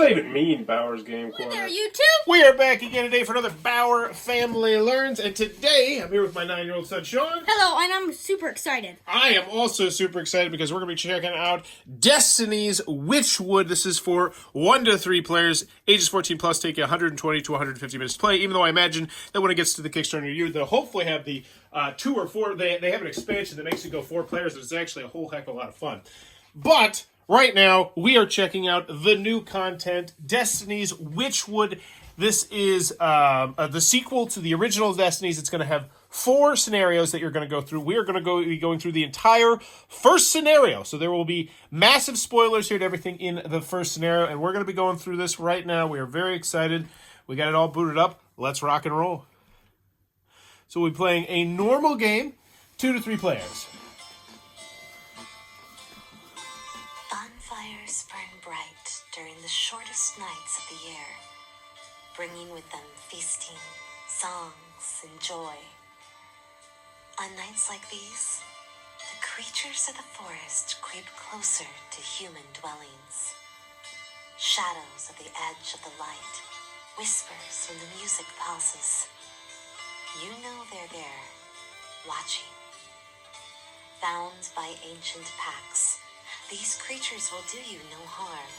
not even mean Bauer's Game Corner. There, YouTube. We are back again today for another Bauer Family Learns, and today I'm here with my 9-year-old son, Sean. Hello, and I'm super excited. I am also super excited because we're going to be checking out Destinies Witchwood. This is for 1 to 3 players, ages 14 plus, take 120 to 150 minutes to play, even though I imagine that when it gets to the Kickstarter year, they'll hopefully have the 2 or 4, they have an expansion that makes it go 4 players, and it's actually a whole heck of a lot of fun. But right now, we are checking out the new content, Destinies Witchwood. This is the sequel to the original Destinies. It's going to have 4 scenarios that you're going to go through. We are going to be going through the entire first scenario. So there will be massive spoilers here to everything in the first scenario, and we're going to be going through this right now. We are very excited. We got it all booted up. Let's rock and roll. So we'll be playing a normal game, 2 to 3 players. Bonfires burn bright during the shortest nights of the year, bringing with them feasting, songs, and joy. On nights like these, the creatures of the forest creep closer to human dwellings. Shadows at the edge of the light, whispers when the music pauses. You know they're there, watching. Bound by ancient packs, these creatures will do you no harm,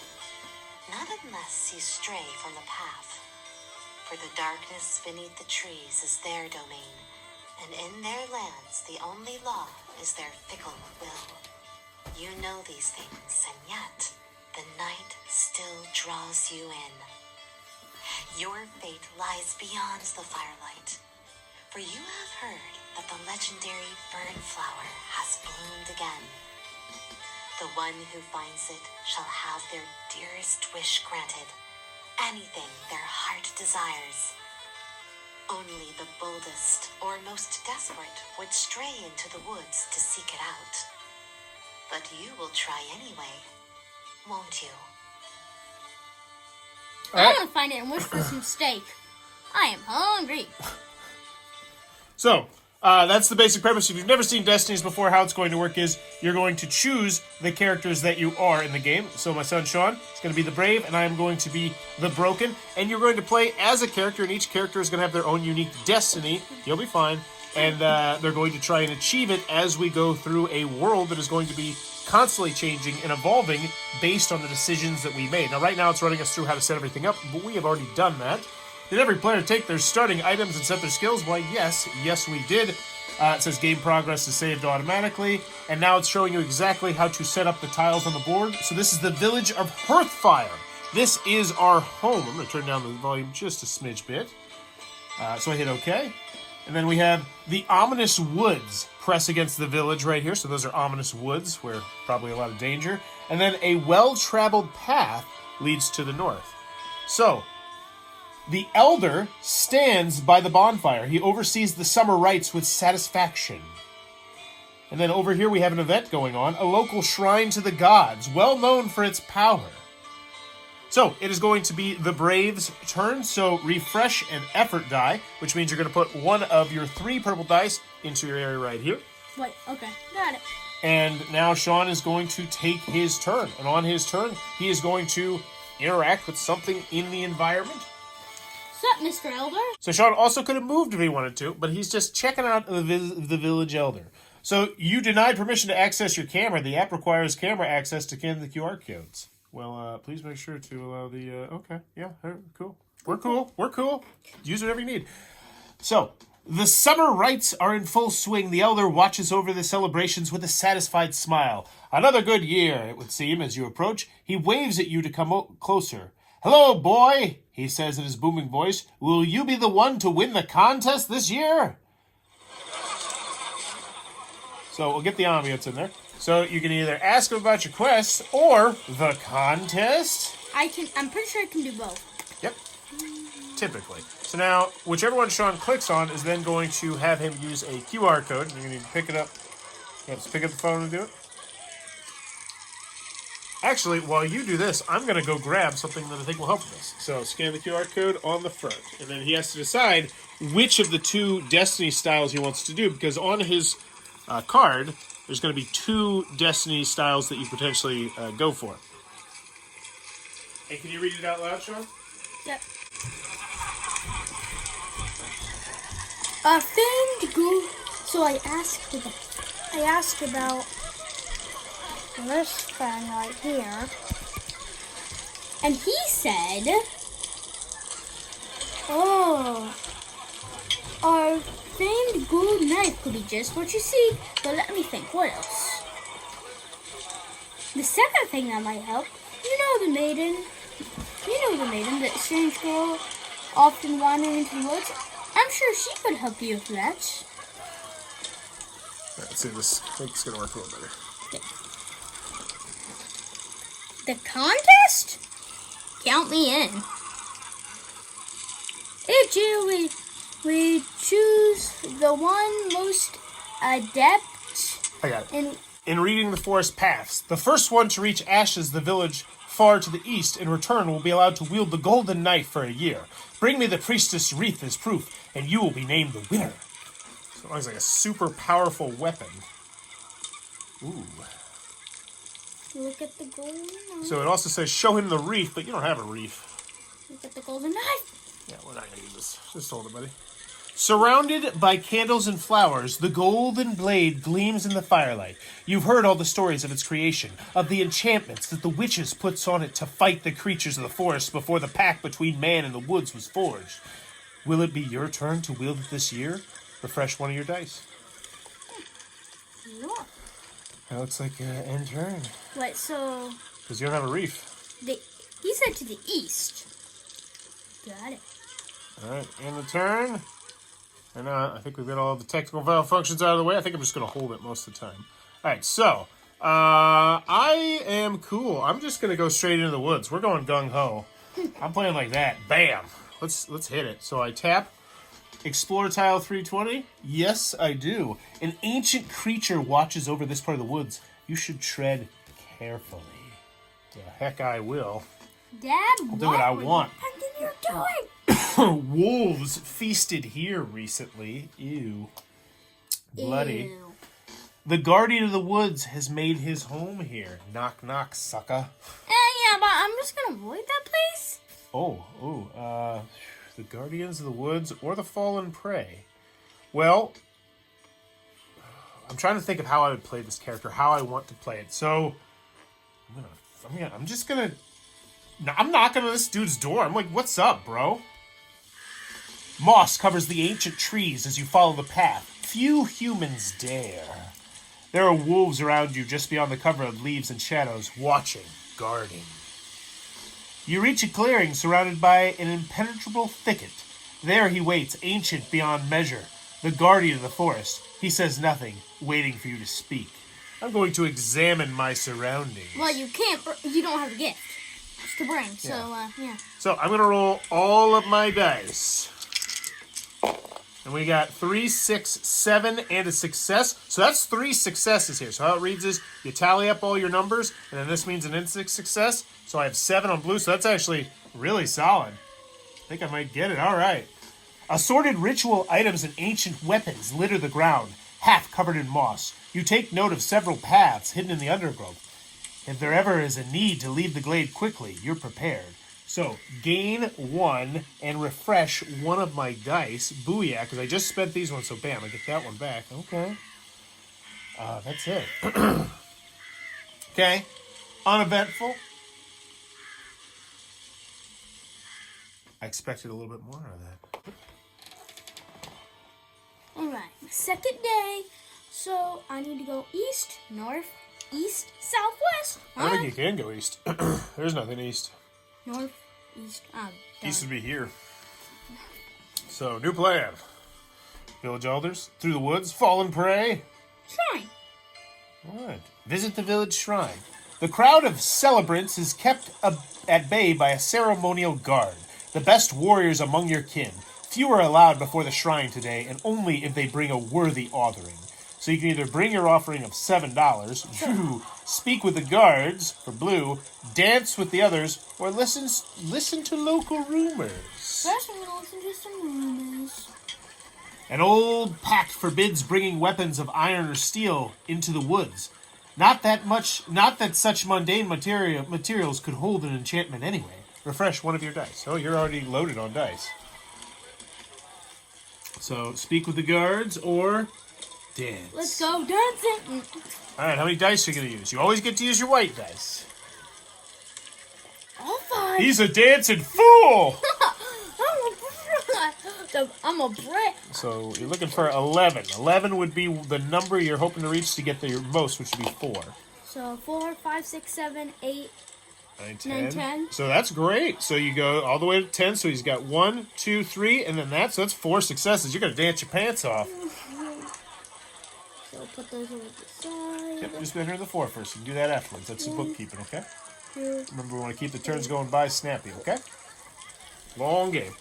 not unless you stray from the path. For the darkness beneath the trees is their domain, and in their lands the only law is their fickle will. You know these things, and yet the night still draws you in. Your fate lies beyond the firelight, for you have heard that the legendary fern flower has bloomed again. The one who finds it shall have their dearest wish granted, anything their heart desires. Only the boldest or most desperate would stray into the woods to seek it out. But you will try anyway, won't you? I want to find it and wish for some steak. I am hungry. So, that's the basic premise. If you've never seen Destinies before, how it's going to work is you're going to choose the characters that you are in the game. So my son Sean is going to be the brave, and I am going to be the broken. And you're going to play as a character, and each character is going to have their own unique destiny. You'll be fine. And they're going to try and achieve it as we go through a world that is going to be constantly changing and evolving based on the decisions that we made. Now, right now, it's running us through how to set everything up, but we have already done that. Did every player take their starting items and set their skills? Why, yes, we did. It says game progress is saved automatically, and now it's showing you exactly how to set up the tiles on the board. So this is the village of Hearthfire. This is our home. I'm going to turn down the volume just a smidge bit. So I hit OK. And then we have the ominous woods press against the village right here. So those are ominous woods where probably a lot of danger. And then a well-traveled path leads to the north. So the elder stands by the bonfire. He oversees the summer rites with satisfaction. And then over here we have an event going on, a local shrine to the gods, well known for its power. So it is going to be the brave's turn, so refresh an effort die, which means you're going to put one of your 3 purple dice into your area right here. Wait, okay, got it. And now Sean is going to take his turn. And on his turn, he is going to interact with something in the environment. What's up, Mr. Elder? So Sean also could have moved if he wanted to, but he's just checking out the village elder. So you denied permission to access your camera. The app requires camera access to scan the QR codes. Well, please make sure to allow the... okay, yeah, cool. We're cool. Use whatever you need. So, the summer rites are in full swing. The elder watches over the celebrations with a satisfied smile. Another good year, it would seem, as you approach. He waves at you to come closer. Hello, boy, he says in his booming voice. Will you be the one to win the contest this year? So we'll get the ambience in there. So you can either ask him about your quest or the contest. I'm pretty sure I can do both. Yep. Typically. So now, whichever one Sean clicks on is then going to have him use a QR code. And you're going to need to pick it up. You have to pick up the phone and do it. Actually, while you do this, I'm going to go grab something that I think will help with this. So scan the QR code on the front. And then he has to decide which of the 2 Destiny styles he wants to do. Because on his card, there's going to be 2 Destiny styles that you potentially go for. Hey, can you read it out loud, Sean? Yep. Famed ghoul. So I asked about this thing right here, and he said, "Oh, our famed gold knife could be just what you see." But let me think. What else? The second thing that might help. You know the maiden. That strange girl, often wandering into the woods. I'm sure she could help you with that. Let's see this. I think it's gonna work a little better. Okay. The contest? Count me in. Each year we choose the one most adept I got it. In reading the forest paths, the first one to reach Ashes, the village far to the east, in return will be allowed to wield the golden knife for a year. Bring me the priestess wreath as proof, and you will be named the winner. So it looks like a super powerful weapon. Ooh. Look at the golden knife. So it also says show him the wreath, but you don't have a wreath. Look at the golden knife. Yeah, we're not going to use this. Just hold it, buddy. Surrounded by candles and flowers, the golden blade gleams in the firelight. You've heard all the stories of its creation, of the enchantments that the witches puts on it to fight the creatures of the forest before the pact between man and the woods was forged. Will it be your turn to wield it this year? Refresh one of your dice. Look. That looks like end turn. Wait, so... Because you don't have a reef. He said to the east. Got it. Alright, end the turn. And I think we've got all the technical functions out of the way. I think I'm just going to hold it most of the time. Alright, so... I am cool. I'm just going to go straight into the woods. We're going gung-ho. I'm playing like that. Bam! Let's hit it. So I tap... Explore tile 320? Yes, I do. An ancient creature watches over this part of the woods. You should tread carefully. The heck I will. Dad, I'll do what I want. What are you doing? Wolves feasted here recently. Ew. Bloody. Ew. The guardian of the woods has made his home here. Knock, knock, sucker. Yeah, but I'm just gonna avoid that place. The guardians of the woods or the fallen prey. Well, I'm trying to think of how I would play this character, how I want to play it. So, I'm just gonna. I'm knocking on this dude's door. I'm like, "What's up, bro?" Moss covers the ancient trees as you follow the path. Few humans dare. There are wolves around you just beyond the cover of leaves and shadows, watching, guarding. You reach a clearing surrounded by an impenetrable thicket. There he waits, ancient beyond measure, the guardian of the forest. He says nothing, waiting for you to speak. I'm going to examine my surroundings. Well, you can't. You don't have a gift to bring. So, yeah. So I'm going to roll all of my dice. And we got 3, 6, 7, and a success. So that's 3 successes here. So how it reads is you tally up all your numbers, and then this means an instant success. So I have 7 on blue, so that's actually really solid. I think I might get it. All right. Assorted ritual items and ancient weapons litter the ground, half covered in moss. You take note of several paths hidden in the undergrowth. If there ever is a need to leave the glade quickly, you're prepared. So, gain 1 and refresh one of my dice. Booyah, because I just spent these ones, so bam, I get that one back. Okay. That's it. Okay. Uneventful. I expected a little bit more out of that. Alright, second day. So, I need to go east, north, east, southwest. I don't think you can go east. There's nothing east. North, east. East would be here. So, new plan. Village elders, through the woods, fallen prey. Shrine. Alright. Visit the village shrine. The crowd of celebrants is kept at bay by a ceremonial guard. The best warriors among your kin. Few are allowed before the shrine today, and only if they bring a worthy offering. So you can either bring your offering of $7, speak with the guards, for blue, dance with the others, or listen to local rumors. First, I'm going to listen to some rumors. An old pact forbids bringing weapons of iron or steel into the woods. Not that such mundane materials could hold an enchantment anyway. refresh one of your dice. Oh, you're already loaded on dice. So, speak with the guards or dance. Let's go dancing. All right, how many dice are you going to use? You always get to use your white dice. All 5. He's a dancing fool! I'm a brat. So, you're looking for 11. 11 would be the number you're hoping to reach to get the most, which would be 4. So 4, 5, 6, 7, 8, 9, 9, 10. So that's great. So you go all the way to 10. So he's got 1, 2, 3, and then so that's 4 successes. You're going to dance your pants off. So put those over the side. Yep, just enter the 4 first. You can do that afterwards. That's the bookkeeping, okay? 2. Remember, we want to keep the turns going by snappy, okay? Long game.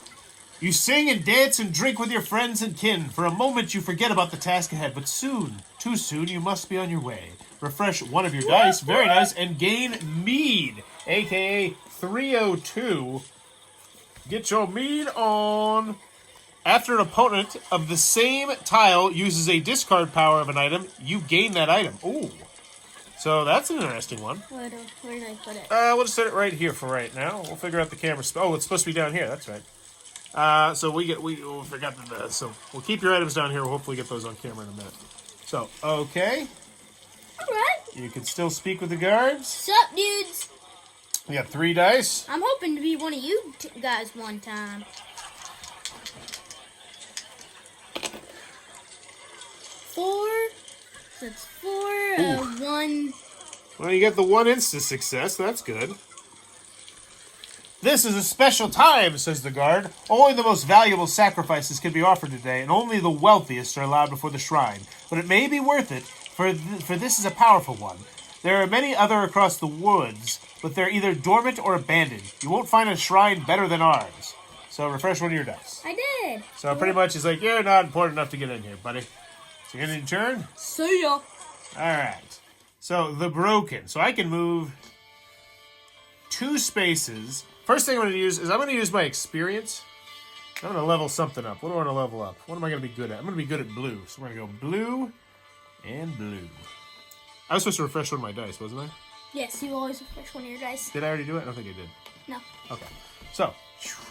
You sing and dance and drink with your friends and kin. For a moment, you forget about the task ahead, but soon, too soon, you must be on your way. Refresh one of your dice, very nice, and gain mead, a.k.a. 302. Get your mead on. After an opponent of the same tile uses a discard power of an item, you gain that item. Ooh. So that's an interesting one. Where did I put it? We'll just set it right here for right now. We'll figure out the camera. Oh, it's supposed to be down here. That's right. So we forgot that. So we'll keep your items down here. We'll hopefully get those on camera in a minute. So, okay. Alright. You can still speak with the guards. Sup, dudes? We got 3 dice. I'm hoping to be one of you guys one time. 4. So it's 4, 1. Well, you get the 1 instant success. That's good. This is a special time, says the guard. Only the most valuable sacrifices can be offered today, and only the wealthiest are allowed before the shrine. But it may be worth it, for this is a powerful one. There are many other across the woods, but they're either dormant or abandoned. You won't find a shrine better than ours. So refresh one of your dice. I did. So pretty much it's like, you're not important enough to get in here, buddy. So you're going to turn? See ya. Alright. So, the broken. So I can move 2 spaces. First thing I'm going to use is I'm going to use my experience. I'm going to level something up. What do I want to level up? What am I going to be good at? I'm going to be good at blue. So we're going to go blue and blue. I was supposed to refresh one of my dice, wasn't I? Yes, you always refresh one of your dice. Did I already do it? I don't think I did. No. Okay. So,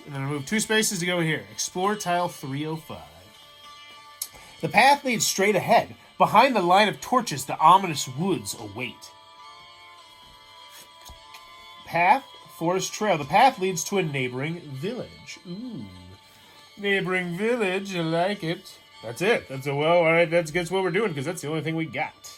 and then I move 2 spaces to go here. Explore tile 305. The path leads straight ahead. Behind the line of torches, the ominous woods await. Path, forest trail. The path leads to a neighboring village. Ooh. Neighboring village, I like it. That's it. Alright, that's what we're doing, because that's the only thing we got.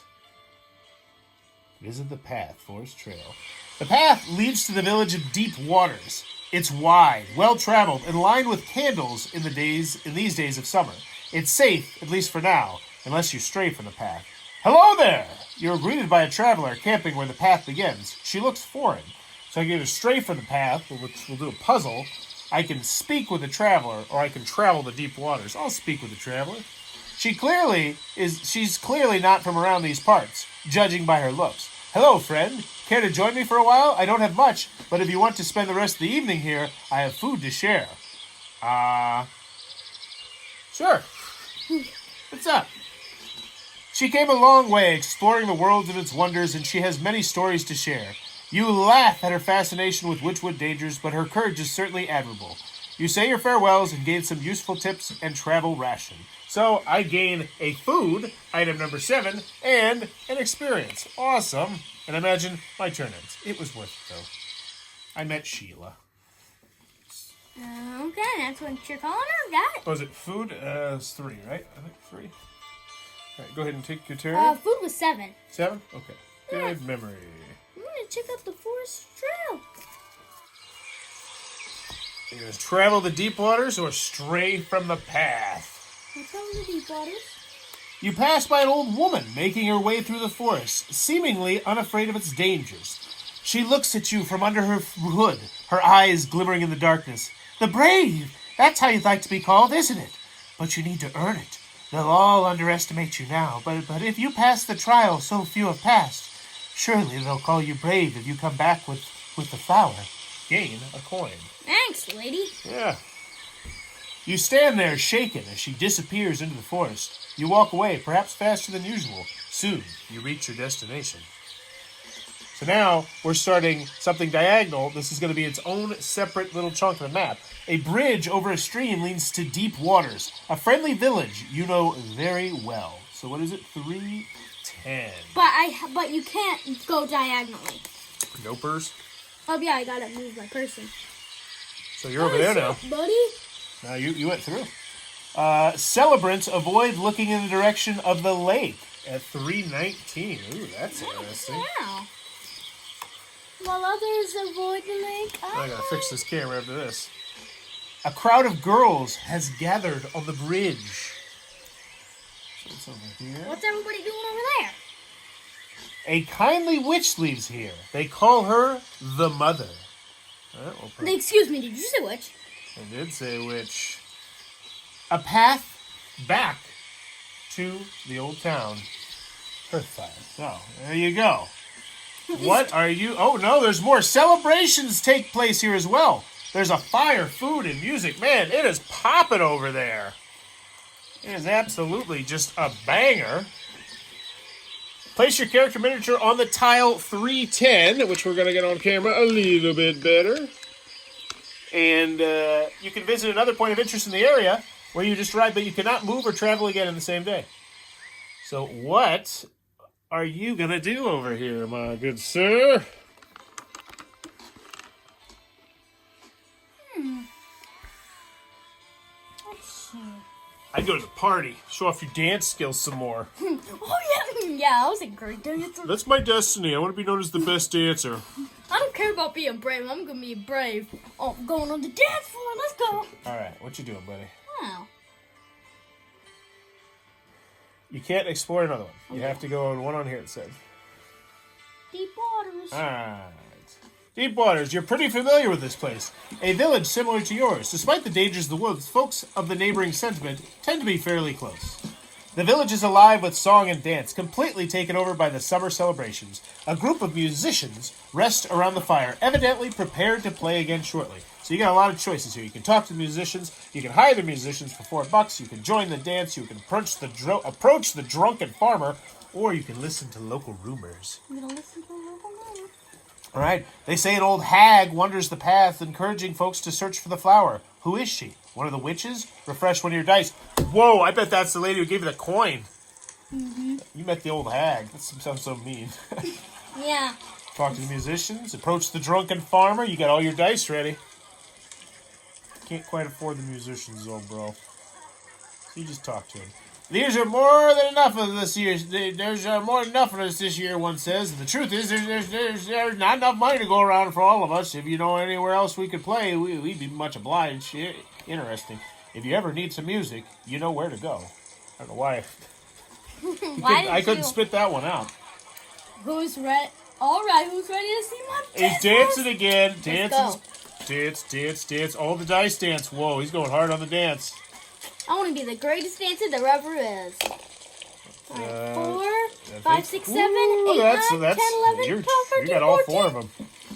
Visit the path, forest trail. The path leads to the village of Deep Waters. It's wide, well-traveled, and lined with candles in these days of summer. It's safe, at least for now, unless you stray from the path. Hello there! You're greeted by a traveler camping where the path begins. She looks foreign, so I can either stray from the path, which we'll do a puzzle. I can speak with the traveler, or I can travel the deep waters. I'll speak with the traveler. She's clearly not from around these parts, judging by her looks. Hello, friend. Care to join me for a while? I don't have much, but if you want to spend the rest of the evening here, I have food to share. Sure. What's up? She came a long way exploring the world and its wonders, and she has many stories to share. You laugh at her fascination with Witchwood dangers, but her courage is certainly admirable. You say your farewells and gain some useful tips and travel ration. So I gain a food, item number 7, and an experience. Awesome. And imagine my turn ends. It was worth it, though. I met Sheila. Okay, that's what you're calling her? Got it. Was it food? It's 3, right? I think 3. All right, go ahead and take your turn. Food was 7. 7? Okay. Yeah. Good memory. I'm gonna check out the forest trail. You're going to travel the deep waters or stray from the path? I'll travel the deep waters. You pass by an old woman making her way through the forest, seemingly unafraid of its dangers. She looks at you from under her hood, her eyes glimmering in the darkness. The brave! That's how you'd like to be called, isn't it? But you need to earn it. They'll all underestimate you now, but if you pass the trial so few have passed, surely they'll call you brave if you come back with the flower. Gain a coin. Thanks, lady. Yeah. You stand there shaken as she disappears into the forest. You walk away, perhaps faster than usual. Soon, you reach your destination. So now we're starting something diagonal. This is going to be its own separate little chunk of the map. A bridge over a stream leads to deep waters. A friendly village you know very well. So what is it? 310. But you can't go diagonally. Nopers. Oh yeah, I gotta move my person. So you're over there now. Buddy? Now you went through. Celebrants avoid looking in the direction of the lake at 319. Ooh, that's interesting. Yeah. While others avoid the lake, I gotta fix this camera after this. A crowd of girls has gathered on the bridge. So it's over here. What's everybody doing over there? A kindly witch lives here. They call her the Mother. Excuse me, did you say witch? I did say witch. A path back to the old town. Hearthfire. So, there you go. What are you... Oh, no, there's more. Celebrations take place here as well. There's a fire, food, and music. Man, it is popping over there. It is absolutely just a banger. Place your character miniature on the tile 310, which we're going to get on camera a little bit better. And you can visit another point of interest in the area where you just arrived, but you cannot move or travel again in the same day. So what are you going to do over here, my good sir? Let's see. I'd go to the party, show off your dance skills some more. Oh yeah, I was a great dancer. That's my destiny. I want to be known as the best dancer. I don't care about being brave. I'm gonna be brave. Oh, I'm going on the dance floor. Let's go. All right, what you doing, buddy? Oh. You can't explore another one. You have to go on one on here, it said. Deep waters. All right. Deep Waters, you're pretty familiar with this place. A village similar to yours. Despite the dangers of the woods, folks of the neighboring settlement tend to be fairly close. The village is alive with song and dance, completely taken over by the summer celebrations. A group of musicians rest around the fire, evidently prepared to play again shortly. So you got a lot of choices here. You can talk to the musicians, you can hire the musicians for $4, you can join the dance, you can approach the drunken farmer, or you can listen to local rumors. I'm gonna listen to a local rumor. All right. They say an old hag wanders the path, encouraging folks to search for the flower. Who is she? One of the witches? Refresh one of your dice. Whoa, I bet that's the lady who gave you the coin. Mm-hmm. You met the old hag. That sounds so mean. Yeah. Talk to the musicians. Approach the drunken farmer. You got all your dice ready. Can't quite afford the musicians, though, bro. So you just talk to him. These are more than enough of this year. There's more than enough of us this year, one says. And the truth is, there's not enough money to go around for all of us. If you know anywhere else we could play, we'd be much obliged. Interesting. If you ever need some music, you know where to go. I don't know why. I couldn't spit that one out. Who's ready? All right, who's ready to see my dance? He's dancing again. Let's Dance. All the dice dance. Whoa, he's going hard on the dance. I want to be the greatest dancer there ever is. 4, 5, 6, 7, 8, 9, 10, 11, 12, 13, you got all 4 of them.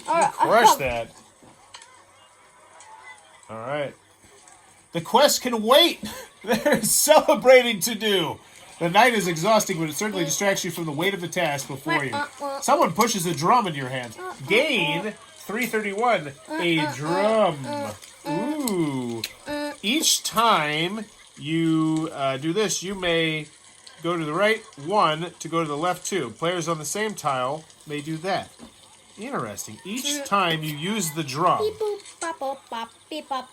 Crush that. All right. The quest can wait. There's celebrating to do. The night is exhausting, but it certainly distracts you from the weight of the task before you. Someone pushes a drum in your hand. Gain 331. A drum. Ooh. Each time you do this, you may go to the right 1 to go to the left 2. Players on the same tile may do that. Interesting. Each time you use the drum,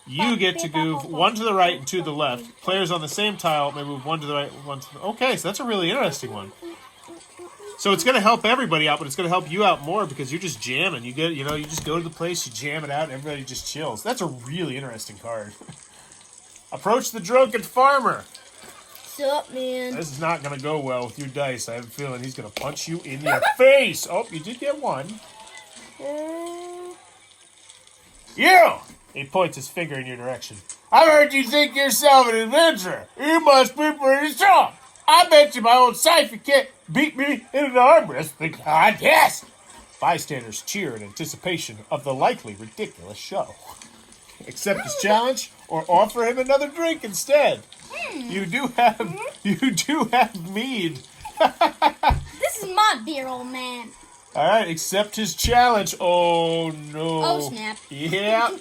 you get to move 1 to the right and 2 to the left. Players on the same tile may move 1 to the right, 1 to the... Okay, so that's a really interesting one. So it's going to help everybody out, but it's going to help you out more because you're just jamming. You just go to the place, you jam it out, and everybody just chills. That's a really interesting card. Approach the drunken farmer. What's up, man? This is not going to go well with your dice. I have a feeling he's going to punch you in your face. Oh, you did get 1. You! He points his finger in your direction. I heard you think yourself an adventurer. You must be pretty strong. I bet you my old Cypher can't beat me in an arm wrestling contest. Bystanders cheer in anticipation of the likely ridiculous show. Accept his challenge or offer him another drink instead. You do have mead. This is my beer, old man. All right, accept his challenge. Oh, no. Oh, snap. Yeah.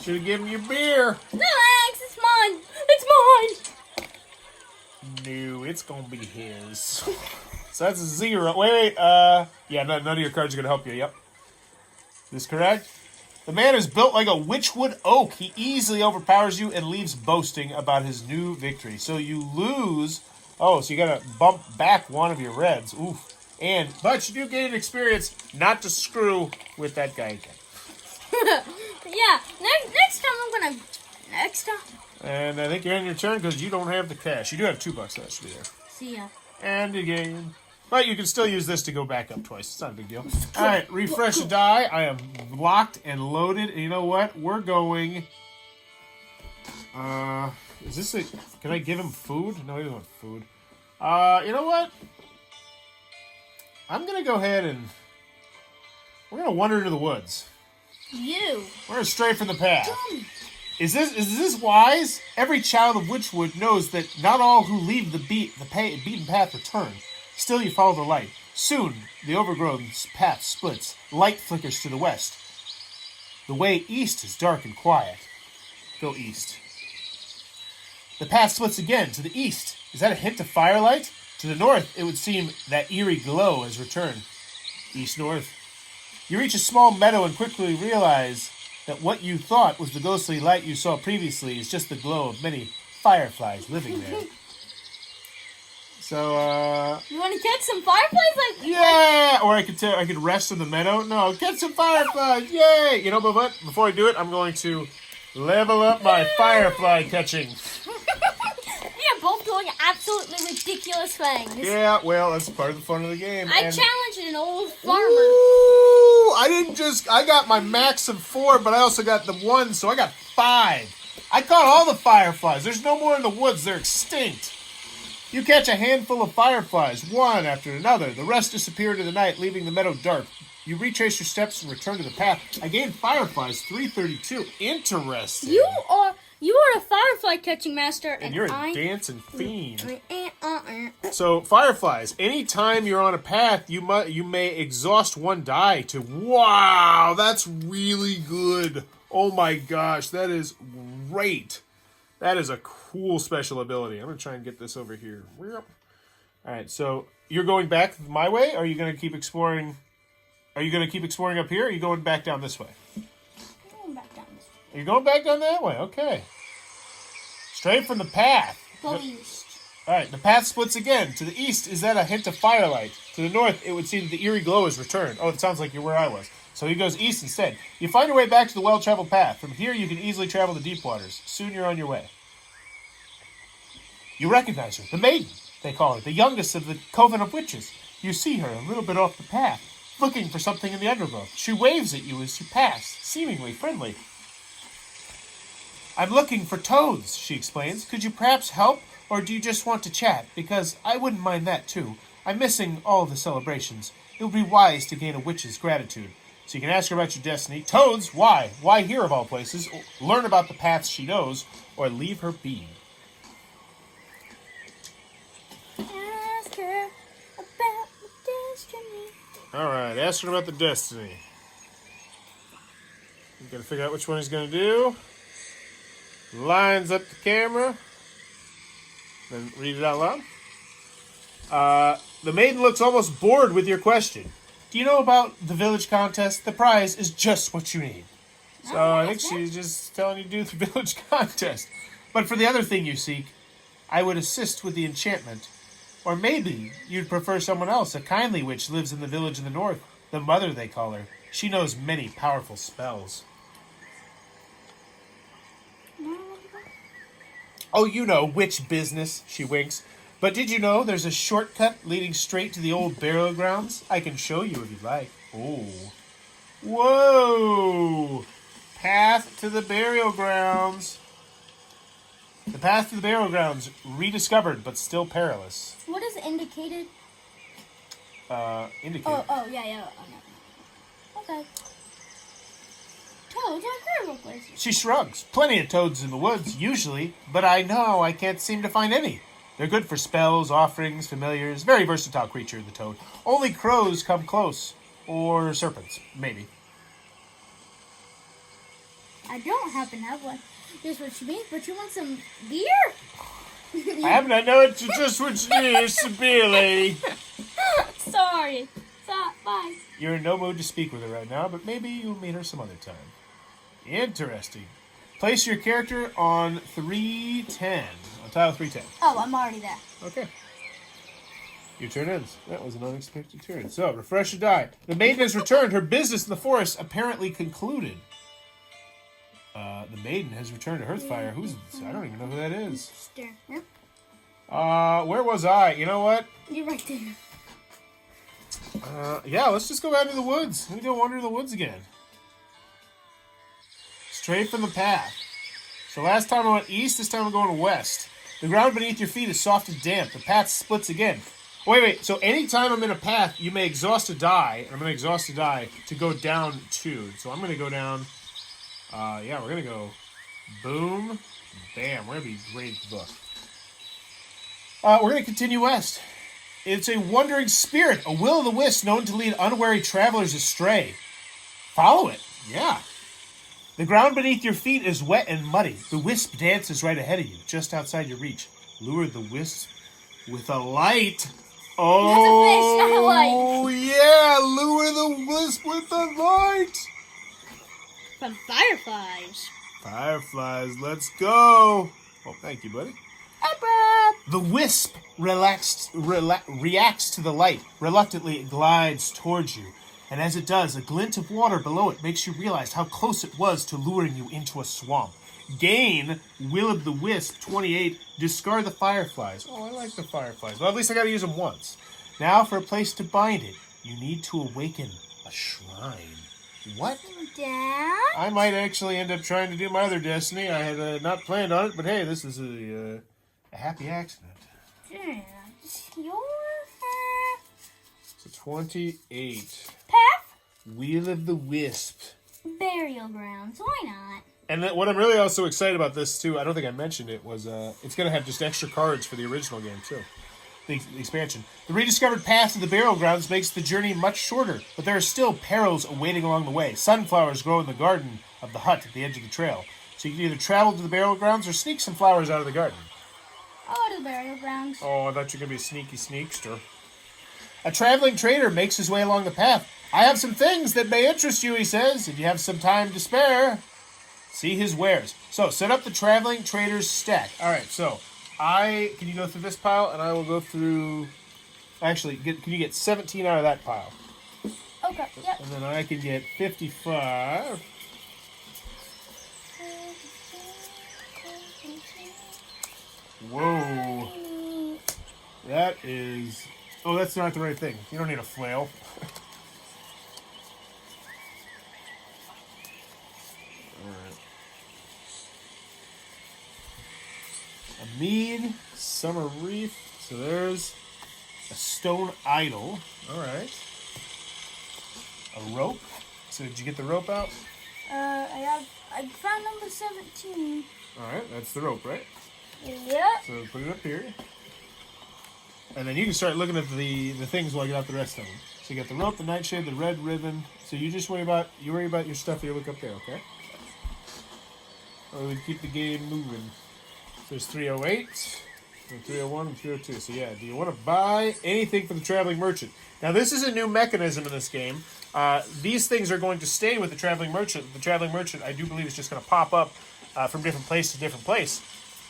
Should have given you beer. No, Alex, it's mine. It's mine. No, it's going to be his. So that's a 0. Wait. Yeah, none of your cards are going to help you. Yep. Is this correct? The man is built like a witchwood oak. He easily overpowers you and leaves boasting about his new victory. So you lose. Oh, so you got to bump back one of your reds. Oof. But you do gain an experience not to screw with that guy again. Yeah, next time I'm gonna... Next time. And I think you're in your turn because you don't have the cash. You do have $2, so that should be there. See ya. And again. But you can still use this to go back up twice. It's not a big deal. Alright, refresh the die. I am locked and loaded. And you know what? We're going... Is this a... Can I give him food? No, he doesn't want food. You know what? I'm going to go ahead and... We're going to wander into the woods. You. We're going to stray from the path. Dumb. Is this wise? Every child of Witchwood knows that not all who leave the beaten path return. Still, you follow the light. Soon, the overgrown path splits. Light flickers to the west. The way east is dark and quiet. Go east. The path splits again to the east. Is that a hint of firelight? To the north, it would seem that eerie glow has returned. East-north. You reach a small meadow and quickly realize that what you thought was the ghostly light you saw previously is just the glow of many fireflies living there. So, You want to catch some fireflies? yeah! Or I could rest in the meadow. No, catch some fireflies! Yay! You know, but what? Before I do it, I'm going to level up my firefly catching. You're both doing absolutely ridiculous things. Yeah, well, that's part of the fun of the game. I challenged an old farmer. Ooh, I got my max of 4, but I also got the 1, so I got 5. I caught all the fireflies. There's no more in the woods. They're extinct. You catch a handful of fireflies, one after another. The rest disappear into the night, leaving the meadow dark. You retrace your steps and return to the path. I gained fireflies, 332. Interesting. You are a firefly catching master, And you're a I... dancing fiend. So, fireflies. Anytime you're on a path, you may exhaust one die to... Wow, that's really good. Oh my gosh, that is great. That is a cool special ability. I'm going to try and get this over here. Alright, so you're going back my way? Or are you going to keep exploring... Are you going to keep exploring up here? Or are you going back down this way? Going back down this way. Are you going back down that way? Okay. Straight from the path. Go east. Alright, the path splits again. To the east, is that a hint of firelight? To the north, it would seem that the eerie glow has returned. Oh, it sounds like you're where I was. So he goes east instead. You find your way back to the well-traveled path. From here, you can easily travel to deep waters. Soon you're on your way. You recognize her. The maiden, they call her. The youngest of the coven of witches. You see her a little bit off the path, looking for something in the undergrowth. She waves at you as you pass, seemingly friendly. I'm looking for toads, she explains. Could you perhaps help, or do you just want to chat? Because I wouldn't mind that too. I'm missing all the celebrations. It would be wise to gain a witch's gratitude. So you can ask her about your destiny. Toads, why? Why here of all places? Learn about the paths she knows, or leave her be. Ask her about the destiny. Alright, ask her about the destiny. You gotta figure out which one he's gonna do. Lines up the camera. Then read it out loud. The maiden looks almost bored with your question. Do you know about the village contest? The prize is just what you need. So I think she's just telling you to do the village contest. But for the other thing you seek, I would assist with the enchantment. Or maybe you'd prefer someone else. A kindly witch lives in the village in the north. The mother, they call her. She knows many powerful spells. Oh, you know, witch business, she winks. But did you know there's a shortcut leading straight to the old burial grounds? I can show you if you'd like. Oh. Whoa! Path to the burial grounds. The path to the burial grounds, rediscovered, but still perilous. What is indicated? Indicated. Oh, yeah. Oh, no. Okay. Toads are terrible places. She shrugs. Plenty of toads in the woods, usually, but I know I can't seem to find any. They're good for spells, offerings, familiars. Very versatile creature, the toad. Only crows come close. or serpents, maybe. I don't happen to have one. Just what you mean, but you want some beer? I happen to know it's just what you need. It's a beer, lady. Sorry. Bye. You're in no mood to speak with her right now, but maybe you'll meet her some other time. Interesting. Place your character on 310. On tile 310. Oh, I'm already there. Okay. Your turn ends. That was an unexpected turn. So, refresh your die. The maiden has returned. Her business in the forest apparently concluded. The maiden has returned to Hearthfire. Who's this? I don't even know who that is. There. Yep. Where was I? You know what? You're right there. Yeah, let's just go out into the woods. Let me go wander in the woods again. Straight from the path. So last time I went east, this time I'm going west. The ground beneath your feet is soft and damp. The path splits again. Wait. So anytime I'm in a path, you may exhaust a die. And I'm going to exhaust a die to go down 2. So I'm going to go down... yeah, we're going to go boom, bam. We're going to be great at the book. We're going to continue west. It's a wandering spirit, a will-o'-the-wisp known to lead unwary travelers astray. Follow it. Yeah. The ground beneath your feet is wet and muddy. The wisp dances right ahead of you, just outside your reach. Lure the wisp with a light. Oh, yeah. Lure the wisp with a light. From fireflies. Fireflies, let's go. Oh, thank you, buddy. The wisp reacts to the light. Reluctantly, it glides towards you. And as it does, a glint of water below it makes you realize how close it was to luring you into a swamp. Gain Will-o'-the-Wisp 28. Discard the fireflies. Oh, I like the fireflies. Well, at least I got to use them once. Now, for a place to bind it, you need to awaken a shrine. What? Dad? I might actually end up trying to do my other destiny. I had not planned on it, but hey, this is a happy accident. Yeah, your So 28. path? Will-o'-the-Wisp. Burial grounds. Why not? And then what I'm really also excited about this, too, I don't think I mentioned it, was it's going to have just extra cards for the original game, too. The expansion. The rediscovered path to the burial grounds makes the journey much shorter, but there are still perils awaiting along the way. Sunflowers grow in the garden of the hut at the edge of the trail. So you can either travel to the burial grounds or sneak some flowers out of the garden. I'll go to the burial grounds. Oh, I thought you were going to be a sneaky sneakster. A traveling trader makes his way along the path. I have some things that may interest you, he says, if you have some time to spare. See his wares. So, set up the traveling trader's stack. All right, so can you go through this pile, and I will go through... Actually, can you get 17 out of that pile? Okay, yep. And then I can get 55. Whoa. That is... Oh, that's not the right thing. You don't need a flail. Alright. A mead, summer wreath. So there's a stone idol. Alright. A rope. So did you get the rope out? I found number 17. Alright, that's the rope, right? Yep. So put it up here. And then you can start looking at the things while I get out the rest of them. So you got the rope, the nightshade, the red ribbon. So you just worry about your stuff. You look up there, okay? Or we keep the game moving. So there's 308, and 301, and 302. So yeah, do you want to buy anything from the traveling merchant? Now this is a new mechanism in this game. These things are going to stay with the traveling merchant. The traveling merchant, I do believe, is just going to pop up from different place to different place.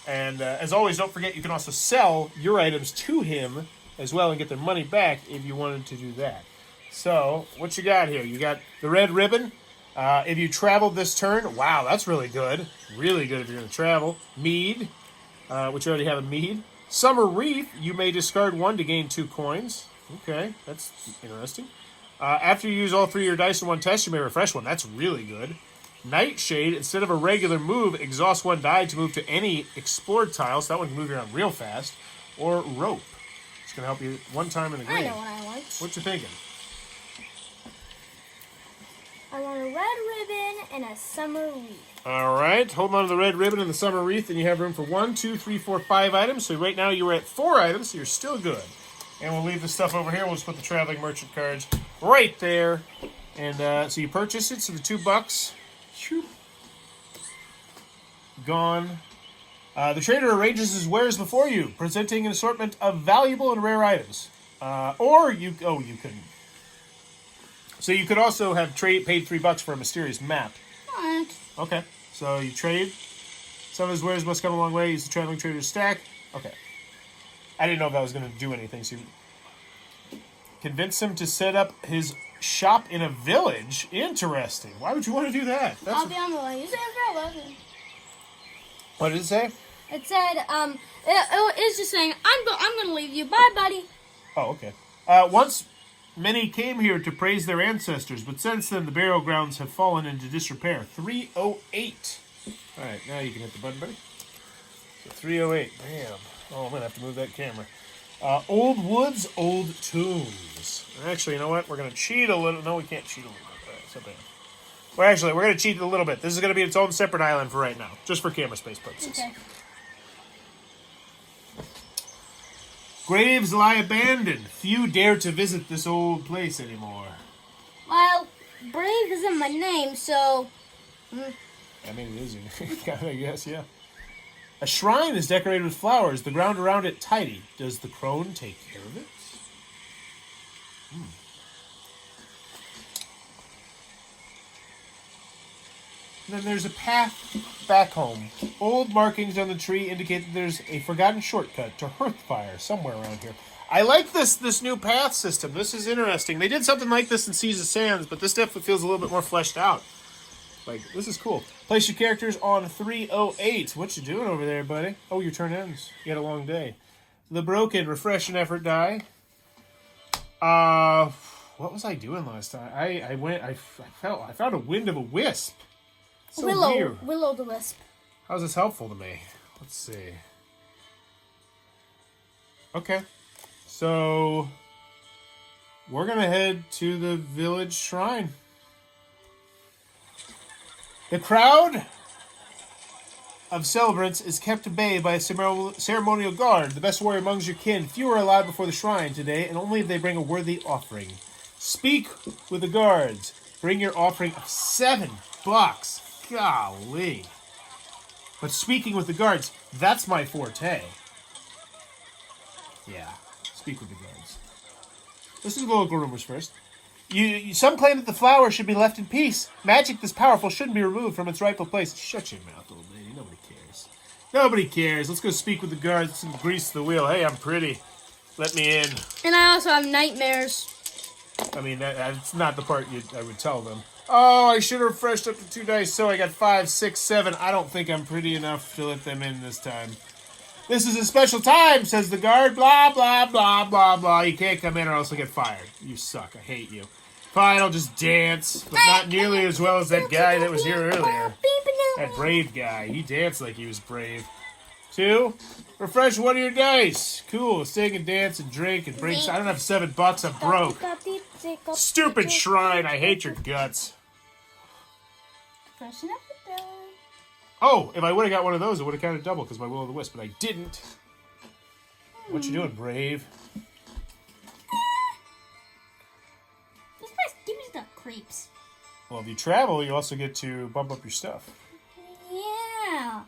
And as always, don't forget you can also sell your items to him as well and get their money back if you wanted to do that. So, what you got here? You got the red ribbon. If you traveled this turn, wow, that's really good. Really good if you're going to travel. Mead, which you already have a mead. Summer wreath, you may discard 1 to gain 2 coins. Okay, that's interesting. After you use all 3 of your dice in one test, you may refresh 1. That's really good. Nightshade, instead of a regular move, exhaust 1 die to move to any explored tile, so that one can move around real fast. Or rope. It's going to help you 1 time in the game. I know what I want. What you thinking? I want a red ribbon and a summer wreath. All right, hold on to the red ribbon and the summer wreath, and you have room for 1, 2, 3, 4, 5 items. So right now you're at 4 items, so you're still good. And we'll leave the stuff over here. We'll just put the traveling merchant cards right there. And so you purchase it. So the $2. Whew. Gone. The trader arranges his wares before you, presenting an assortment of valuable and rare items. You couldn't. So you could also have paid $3 for a mysterious map. What? Okay. So you trade. Some of his wares must come a long way. Use the traveling trader's stack. Okay. I didn't know if that was going to do anything. So you convince him to set up his shop in a village. Interesting. Why would you want to do that? I'll be on the way. You said for 11. What did it say? It said, it's just saying, I'm gonna leave you. Bye, buddy. Oh, okay. Once many came here to praise their ancestors, but since then the burial grounds have fallen into disrepair. 308. All right, now you can hit the button, buddy. So 308. Bam. Oh, I'm gonna have to move that camera. Old woods, old tombs. Actually, you know what? We're gonna cheat a little. No, we can't cheat a little bit. All right, so bad. Well, we're gonna cheat a little bit. This is gonna be its own separate island for right now, just for camera space purposes. Okay. Graves lie abandoned. Few dare to visit this old place anymore. Well, Brave isn't my name, so... I mean, it is. I guess, yeah. A shrine is decorated with flowers. The ground around it tidy. Does the crone take care of it? Then there's a path back home. Old markings on the tree indicate that there's a forgotten shortcut to Hearthfire somewhere around here. I like this new path system. This is interesting. They did something like this in Seas of Sands, but this definitely feels a little bit more fleshed out. Like, this is cool. Place your characters on 308. What you doing over there, buddy? Oh, your turn ends. You had a long day. The Broken, refresh and effort die. What was I doing last time? I found a wind of a wisp. So weird. Willow the Wisp. How's this helpful to me? Let's see. Okay. So, we're going to head to the village shrine. The crowd of celebrants is kept at bay by a ceremonial guard, the best warrior amongst your kin. Few are allowed before the shrine today, and only if they bring a worthy offering. Speak with the guards. Bring your offering of $7. Golly. But speaking with the guards, that's my forte. Yeah, speak with the guards. Listen to the local rumors first. Some claim that the flower should be left in peace. Magic this powerful shouldn't be removed from its rightful place. Shut your mouth, old lady. Nobody cares. Nobody cares. Let's go speak with the guards and grease the wheel. Hey, I'm pretty. Let me in. And I also have nightmares. I mean, that's not the part I would tell them. Oh, I should have refreshed up to 2 dice, so I got 5, 6, 7. I don't think I'm pretty enough to let them in this time. This is a special time, says the guard. Blah, blah, blah, blah, blah. You can't come in or else I'll get fired. You suck. I hate you. Fine, I'll just dance, but not nearly as well as that guy that was here earlier. That brave guy. He danced like he was brave. 2, refresh one of your dice. Cool, sing and dance and drink and bring... I don't have $7, I'm broke. Stupid shrine, I hate your guts. Oh, if I would have got one of those, it would have counted double because my Will of the Wisp, but I didn't. What you doing, brave? This place gives me the creeps. Well, if you travel, you also get to bump up your stuff. Yeah.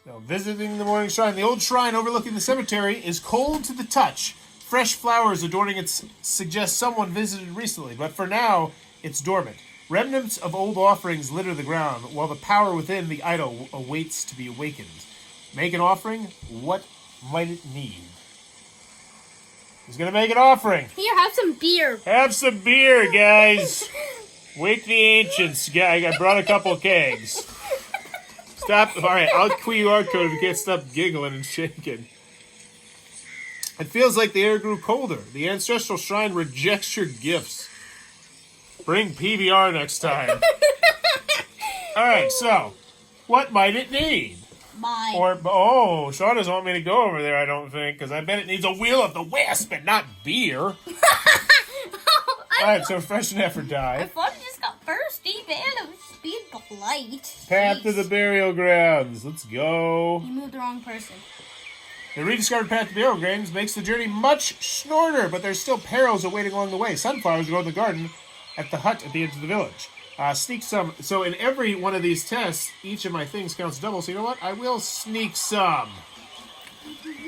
Now, visiting the morning shrine. The old shrine overlooking the cemetery is cold to the touch. Fresh flowers adorning it suggest someone visited recently, but for now, it's dormant. Remnants of old offerings litter the ground, while the power within the idol awaits to be awakened. Make an offering? What might it need? Who's going to make an offering? Here, have some beer. Have some beer, guys. Wake the ancients. Yeah, I brought a couple kegs. Stop. All right, I'll QR code if you can't stop giggling and shaking. It feels like the air grew colder. The ancestral shrine rejects your gifts. Bring PBR next time. All right, so what might it need? Bye. Sean doesn't want me to go over there, I don't think, because I bet it needs a Wheel of the Wisp and not beer. All right, so fresh and effort die. I thought it just got thirsty, man. It was speed before. polite. Path to Jeez. the burial grounds. Let's go. You moved the wrong person. The rediscovered path to burial grounds makes the journey much shorter, but there's still perils awaiting along the way. Sunflowers grow in the garden at the hut at the edge of the village. Sneak some. So in every one of these tests, each of my things counts double. So you know what? I will sneak some.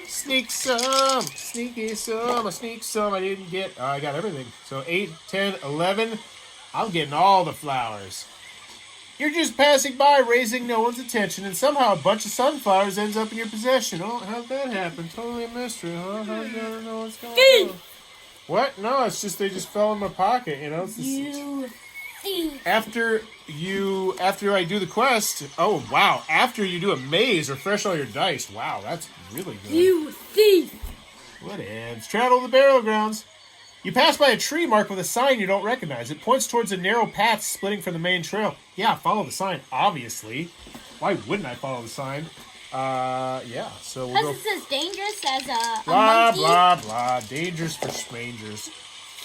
Sneak some. Sneaky some. I sneak some. I didn't get. I got everything. So 8, 10, 11. I'm getting all the flowers. You're just passing by, raising no one's attention, and somehow a bunch of sunflowers ends up in your possession. Oh, how'd that happen? Totally a mystery, huh? How do you ever know what's going on? What? No, it's just they just fell in my pocket, you know? It's just, You thief. after I do the quest, oh, wow. After you do a maze, refresh all your dice. Wow, that's really good. You thief. What ends? Travel to the burial grounds. You pass by a tree marked with a sign you don't recognize. It points towards a narrow path splitting from the main trail. Yeah, follow the sign, obviously. Why wouldn't I follow the sign? Yeah, so we'll go... Because it says dangerous as a Blah, monkey. blah, blah. Dangerous for strangers.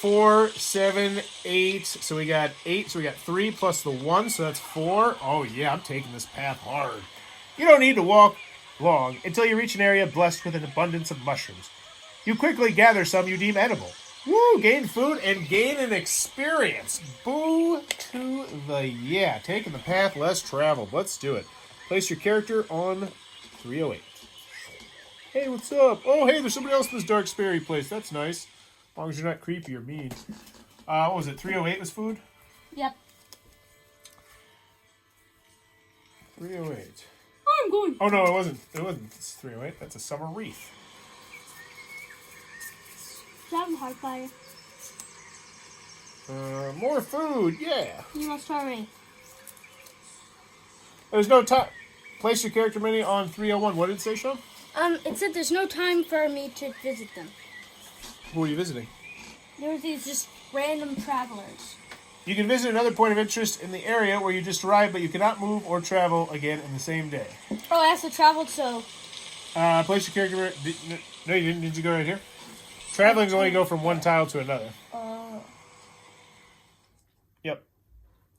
4, 7, 8. So we got 8. So we got 3 plus the 1. So that's 4. Oh, yeah, I'm taking this path hard. You don't need to walk long until you reach an area blessed with an abundance of mushrooms. You quickly gather some you deem edible. Woo! Gain food and gain an experience. Boo to the yeah. Taking the path less traveled. Let's do it. Place your character on 308. Hey, what's up? Oh, hey, there's somebody else in this dark, scary place. That's nice. As long as you're not creepy or mean. What was it? 308 was food? Yep. 308. I'm going. Oh, no, it wasn't. It wasn't. It's 308. That's a summer wreath. I'm hard fire. More food. Yeah. You must hurry. There's no time. Place your character menu on 301. What did it say, Sean? It said there's no time for me to visit them. Who are you visiting? There were these just random travelers. You can visit another point of interest in the area where you just arrived, but you cannot move or travel again in the same day. Oh, I also traveled, so... Place your character... No, you didn't. Did you go right here? Traveling's only go from one tile to another. Yep.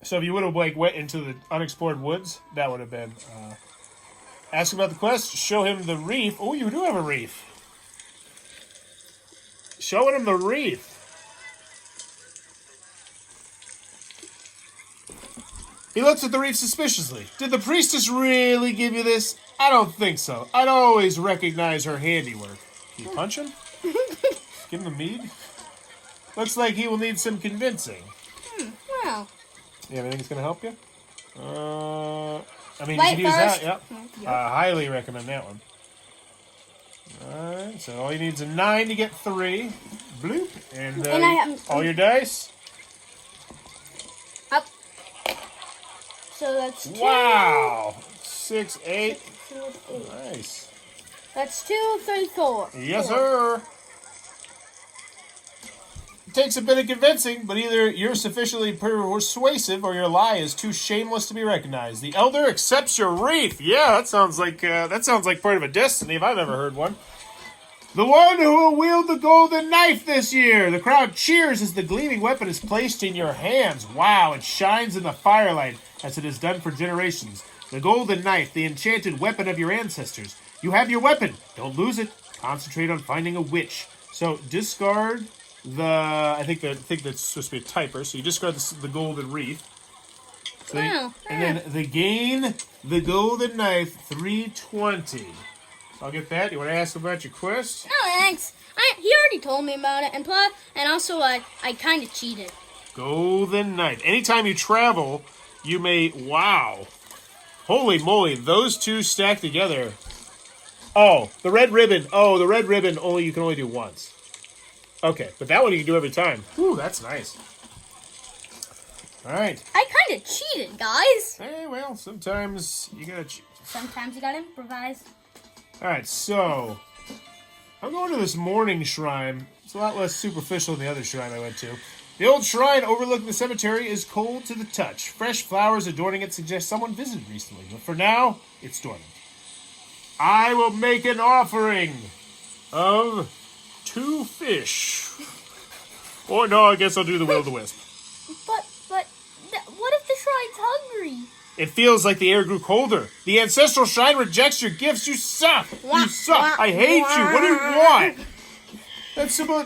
So if you would have went into the unexplored woods, that would have been... ask him about the quest. Show him the reef. Oh, you do have a reef. Showing him the reef. He looks at the reef suspiciously. Did the priestess really give you this? I don't think so. I'd always recognize her handiwork. Can you punch him? Give him the mead? Looks like he will need some convincing. Well. You have anything that's going to help you? I mean, Light you can use first. that, yep. Highly recommend that one. Alright, so all you need is a 9 to get 3. Bloop. And, And I have- all your dice. Up. So that's 2. Wow! 6, 8. 2, 8. Nice. That's 2, 3, 4. Yes, 4. sir. It takes a bit of convincing, but either you're sufficiently persuasive or your lie is too shameless to be recognized. The elder accepts your wreath. Yeah, that sounds like part of a destiny if I've ever heard one. The one who will wield the golden knife this year. The crowd cheers as the gleaming weapon is placed in your hands. Wow, it shines in the firelight as it has done for generations. The golden knife, the enchanted weapon of your ancestors. You have your weapon. Don't lose it. Concentrate on finding a witch. So discard I think that's supposed to be a typer. So you discard the golden wreath. So Wow. and then the golden knife 320. So I'll get that. You want to ask about your quest? No, thanks. He already told me about it, and also I kind of cheated. Golden knife. Anytime you travel, you may... Wow. Holy moly, those two stacked together. Oh, the red ribbon. Oh, the red ribbon you can only do once. Okay, but that one you can do every time. Ooh, that's nice. All right. I kind of cheated, guys. Hey, well, sometimes you gotta cheat. Sometimes you gotta improvise. All right, so I'm going to this morning shrine. It's a lot less superficial than the other shrine I went to. The old shrine overlooking the cemetery is cold to the touch. Fresh flowers adorning it suggest someone visited recently, but for now, it's dormant. I will make an offering of 2 fish. Or no, I guess I'll do the will-o'-the-wisp. But what if the shrine's hungry? It feels like the air grew colder. The ancestral shrine rejects your gifts. You suck. You suck. I hate you. What do you want?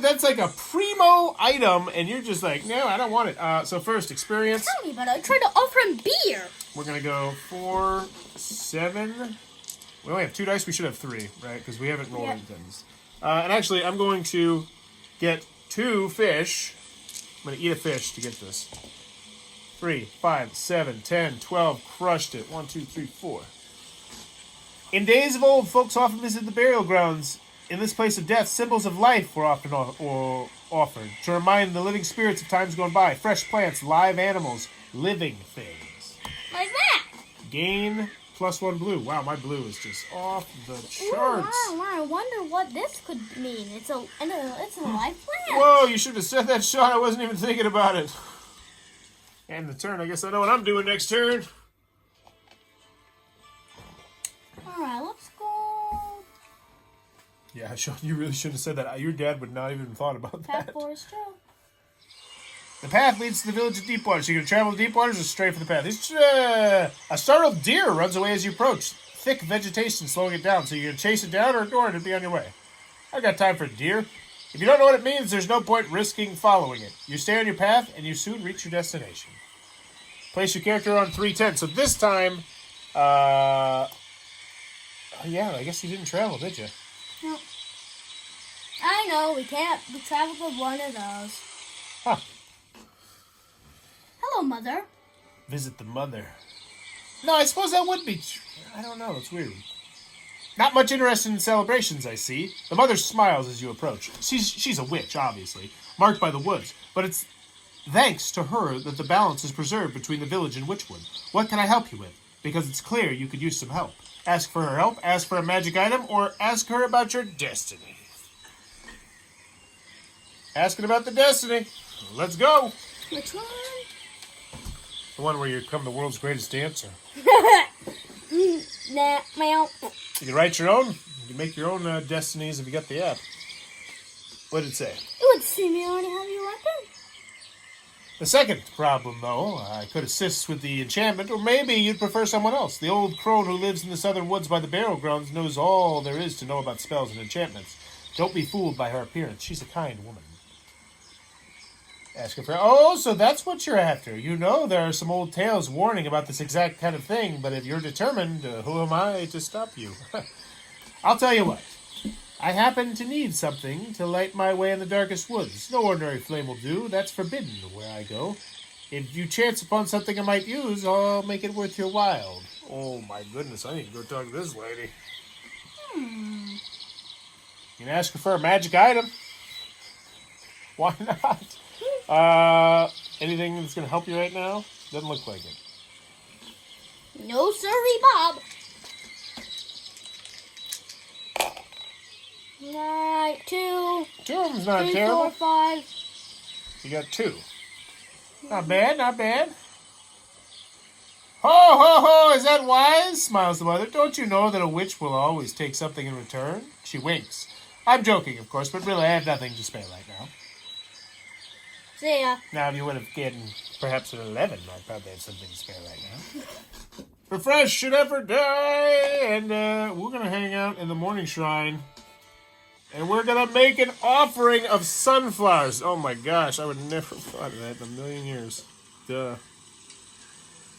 That's like a primo item, and you're just like, no, I don't want it. So first, experience. Tell me about it. I tried to offer him beer. We're going to go 4, 7. We only have 2 dice. We should have 3, right? Because we haven't rolled anything. And actually, I'm going to get 2 fish. I'm going to eat a fish to get this. 3, 5, 7, 10, 12. Crushed it. 1, 2, 3, 4. In days of old, folks often visited the burial grounds. In this place of death, symbols of life were often offered to remind the living spirits of times gone by. Fresh plants, live animals, living things. Like that. Gain +1 blue. Wow, my blue is just off the charts. Ooh, wow, I wonder what this could mean. It's a live plant. Whoa, you should have said that, Sean. I wasn't even thinking about it. And the turn. I guess I know what I'm doing next turn. All right, let's go. Yeah, Sean, you really should have said that. Your dad would not even have thought about Path that. Forest Trail. The path leads to the village of Deepwater. So you're going to travel to Deepwater or straight for the path? A startled deer runs away as you approach. Thick vegetation slowing it down. So you're going to chase it down or ignore it and be on your way? I've got time for a deer. If you don't know what it means, there's no point risking following it. You stay on your path and you soon reach your destination. Place your character on 310. So this time, yeah, I guess you didn't travel, did you? No. I know, we traveled with one of those. Huh. Hello, Mother. Visit the mother. No, I suppose that would be true. I don't know, it's weird. Not much interest in celebrations, I see. The mother smiles as you approach. She's a witch, obviously, marked by the woods. But it's thanks to her that the balance is preserved between the village and Witchwood. What can I help you with? Because it's clear you could use some help. Ask for her help, ask for a magic item, or ask her about your destiny. Asking about the destiny. Let's go. Which one? The one where you become the world's greatest dancer. Nah, meow. You can write your own. You can make your own destinies if you got the app. What did it say? It would seem you already have your weapon. The second problem, though, I could assist with the enchantment, or maybe you'd prefer someone else. The old crone who lives in the southern woods by the burial grounds knows all there is to know about spells and enchantments. Don't be fooled by her appearance. She's a kind woman. Ask her for... Oh, so that's what you're after. You know there are some old tales warning about this exact kind of thing, but if you're determined, who am I to stop you? I'll tell you what. I happen to need something to light my way in the darkest woods. No ordinary flame will do. That's forbidden where I go. If you chance upon something I might use, I'll make it worth your while. Oh, my goodness. I need to go talk to this lady. You can ask her for a magic item. Why not? Anything that's going to help you right now? Doesn't look like it. No, sirree, Bob. Right, 2. 2 of them's not 3, terrible. 4, 5. You got 2. Not bad, not bad. Ho, ho, ho, is that wise? Smiles the mother. Don't you know that a witch will always take something in return? She winks. I'm joking, of course, but really I have nothing to spare right now. See ya. Now, if you would have gotten perhaps an 11, I'd probably have something to spare right now. Refresh should ever die! And we're going to hang out in the morning shrine. And we're going to make an offering of sunflowers. Oh my gosh, I would never have thought of that in a million years. Duh.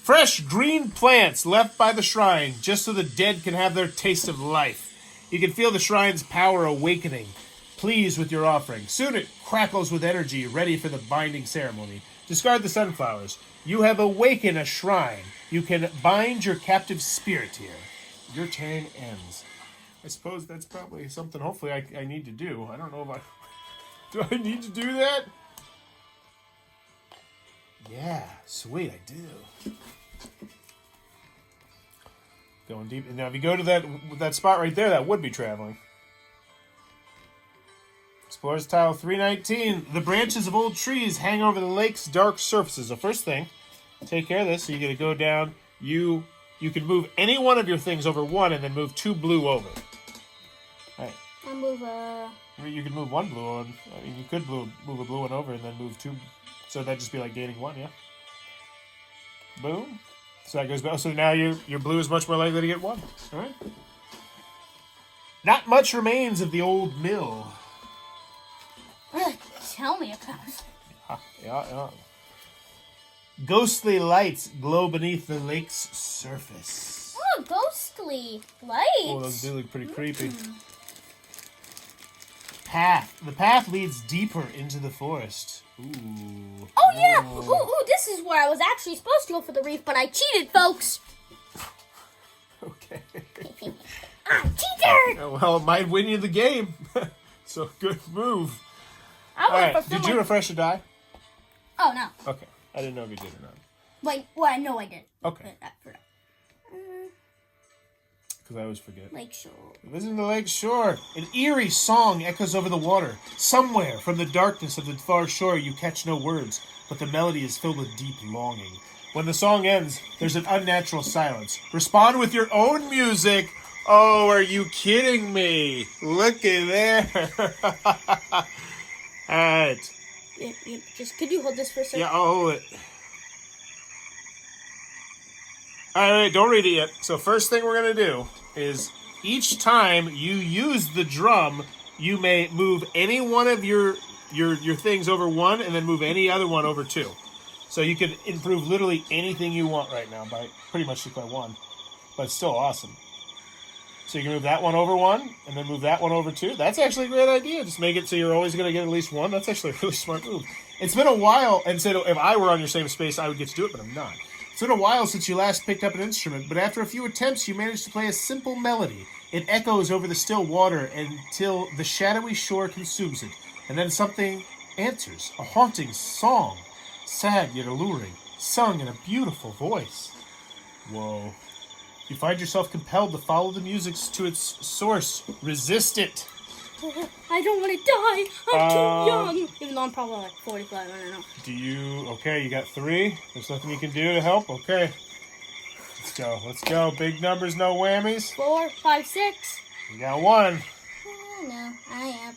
Fresh green plants left by the shrine, just so the dead can have their taste of life. You can feel the shrine's power awakening. Pleased with your offering. Soon it crackles with energy, ready for the binding ceremony. Discard the sunflowers. You have awakened a shrine. You can bind your captive spirit here. Your turn ends. I suppose that's probably something hopefully I need to do. I don't know if I... Do I need to do that? Yeah, sweet, I do. Going deep. Now, if you go to that spot right there, that would be traveling. Explores tile 319. The branches of old trees hang over the lake's dark surfaces. So first thing, take care of this. So you're going to go down. You can move any one of your things over 1 and then move 2 blue over. All right. I'll move You could move 1 blue one. I mean, you could move a blue one over and then move 2. So that'd just be like gaining 1, yeah? Boom. So that goes back. So now your blue is much more likely to get 1. All right. Not much remains of the old mill. Tell me about it. Yeah. Ghostly lights glow beneath the lake's surface. Oh, ghostly lights. Oh, those do look pretty creepy. Path. The path leads deeper into the forest. Ooh. Oh, yeah. Ooh, this is where I was actually supposed to go for the reef, but I cheated, folks. Okay. I cheated. Well, it might win you the game. So, good move. I All right. went for Did you someone- refresh or die? Oh, no. Okay. I didn't know if you did or not. Wait, well, I know I did. Okay. But I forgot. Because I always forget. Lake Shore. Visiting the lake shore. An eerie song echoes over the water. Somewhere from the darkness of the far shore you catch no words, but the melody is filled with deep longing. When the song ends, there's an unnatural silence. Respond with your own music. Oh, are you kidding me? Look at there. Alright. Just, could you hold this for a second? Yeah, I'll hold it. Alright, don't read it yet. So first thing we're going to do is each time you use the drum, you may move any one of your things over 1 and then move any other one over 2. So you could improve literally anything you want right now by pretty much just by 1. But it's still awesome. So you can move that one over 1 and then move that one over 2. That's actually a great idea. Just make it so you're always going to get at least 1. That's actually a really smart move. It's been a while, and so if I were on your same space, I would get to do it, but I'm not. It's been a while since you last picked up an instrument, but after a few attempts, you managed to play a simple melody. It echoes over the still water until the shadowy shore consumes it, and then something answers, a haunting song, sad yet alluring, sung in a beautiful voice. Whoa. You find yourself compelled to follow the music to its source. Resist it. I don't want to die. I'm too young. Even though I'm probably like 45, I don't know. Do you... Okay, you got 3. There's nothing you can do to help? Okay. Let's go. Big numbers, no whammies. 4, 5, 6. You got 1. No, I am.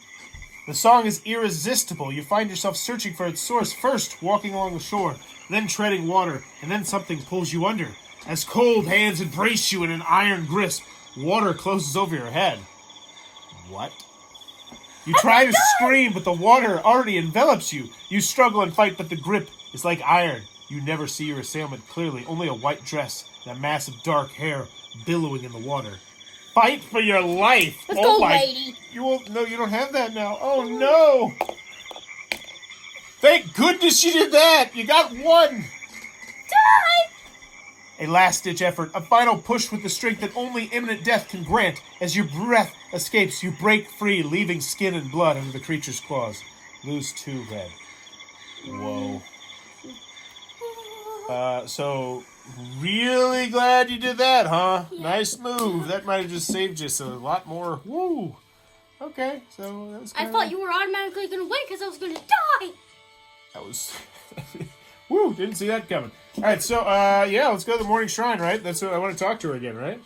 The song is irresistible. You find yourself searching for its source. First, walking along the shore, then treading water, and then something pulls you under. As cold hands embrace you in an iron grasp, water closes over your head. What? You try to scream, but the water already envelops you. You struggle and fight, but the grip is like iron. You never see your assailant clearly, only a white dress and a mass of dark hair billowing in the water. Fight for your life! Let's go, lady! You won't. No, you don't have that now. Oh no! Thank goodness you did that! You got 1! Die! A last-ditch effort, a final push with the strength that only imminent death can grant. As your breath escapes, you break free, leaving skin and blood under the creature's claws. Lose 2 red. Whoa. So, really glad you did that, huh? Yeah. Nice move. That might have just saved you a lot more. Woo! Okay, so that was I thought you were automatically going to win because I was going to die! That was... Woo! Didn't see that coming. Alright, so, yeah, let's go to the Morning Shrine, right? That's what I want to talk to her again, right?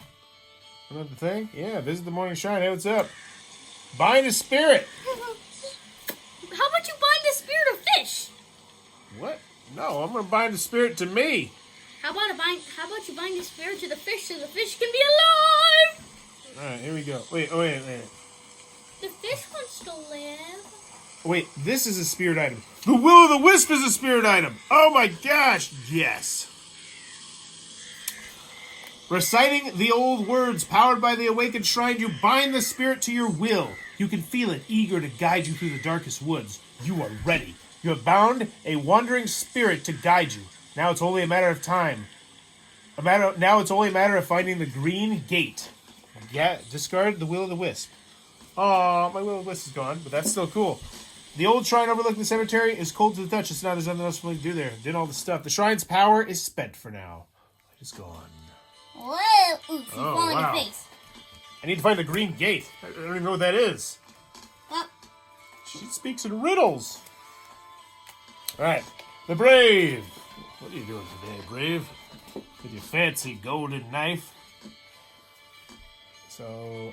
Another thing? Yeah, visit the Morning Shrine. Hey, what's up? Bind a spirit! How about you bind the spirit of fish? What? No, I'm going to bind the spirit to me. How about you bind the spirit to the fish so the fish can be alive? Alright, here we go. Wait. The fish wants to live. Wait, this is a spirit item. The Will-o'-the-Wisp is a spirit item. Oh my gosh, yes. Reciting the old words powered by the awakened shrine, you bind the spirit to your will. You can feel it, eager to guide you through the darkest woods. You are ready. You have bound a wandering spirit to guide you. Now it's only a matter of time. Now it's only a matter of finding the green gate. Yeah, discard the Will-o'-the-Wisp. Aw, my Will-o'-the-Wisp is gone, but that's still cool. The old shrine overlooking the cemetery is cold to the touch. It's not. There's nothing else for me to do there. Did all the stuff. The shrine's power is spent for now. It is gone. Whoa! Oops, you Oh, fall in wow. the face. I need to find the green gate. I don't even know what that is. Well, She speaks in riddles. Alright. The Brave. What are you doing today, Brave? With your fancy golden knife. So,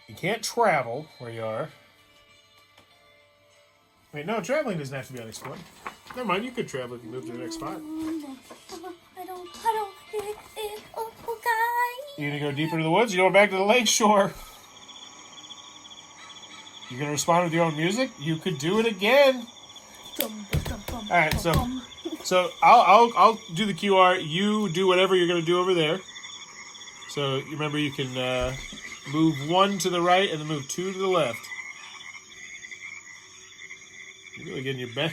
you can't travel where you are. Wait, no, traveling doesn't have to be unexplored. Never mind, you could travel if you move to the next spot. I don't. You gonna go deeper to the woods? You going back to the lake shore? You gonna respond with your own music? You could do it again. All right, so I'll do the QR. You do whatever you're gonna do over there. So you remember you can move 1 to the right and then move 2 to the left. You're really getting your bang.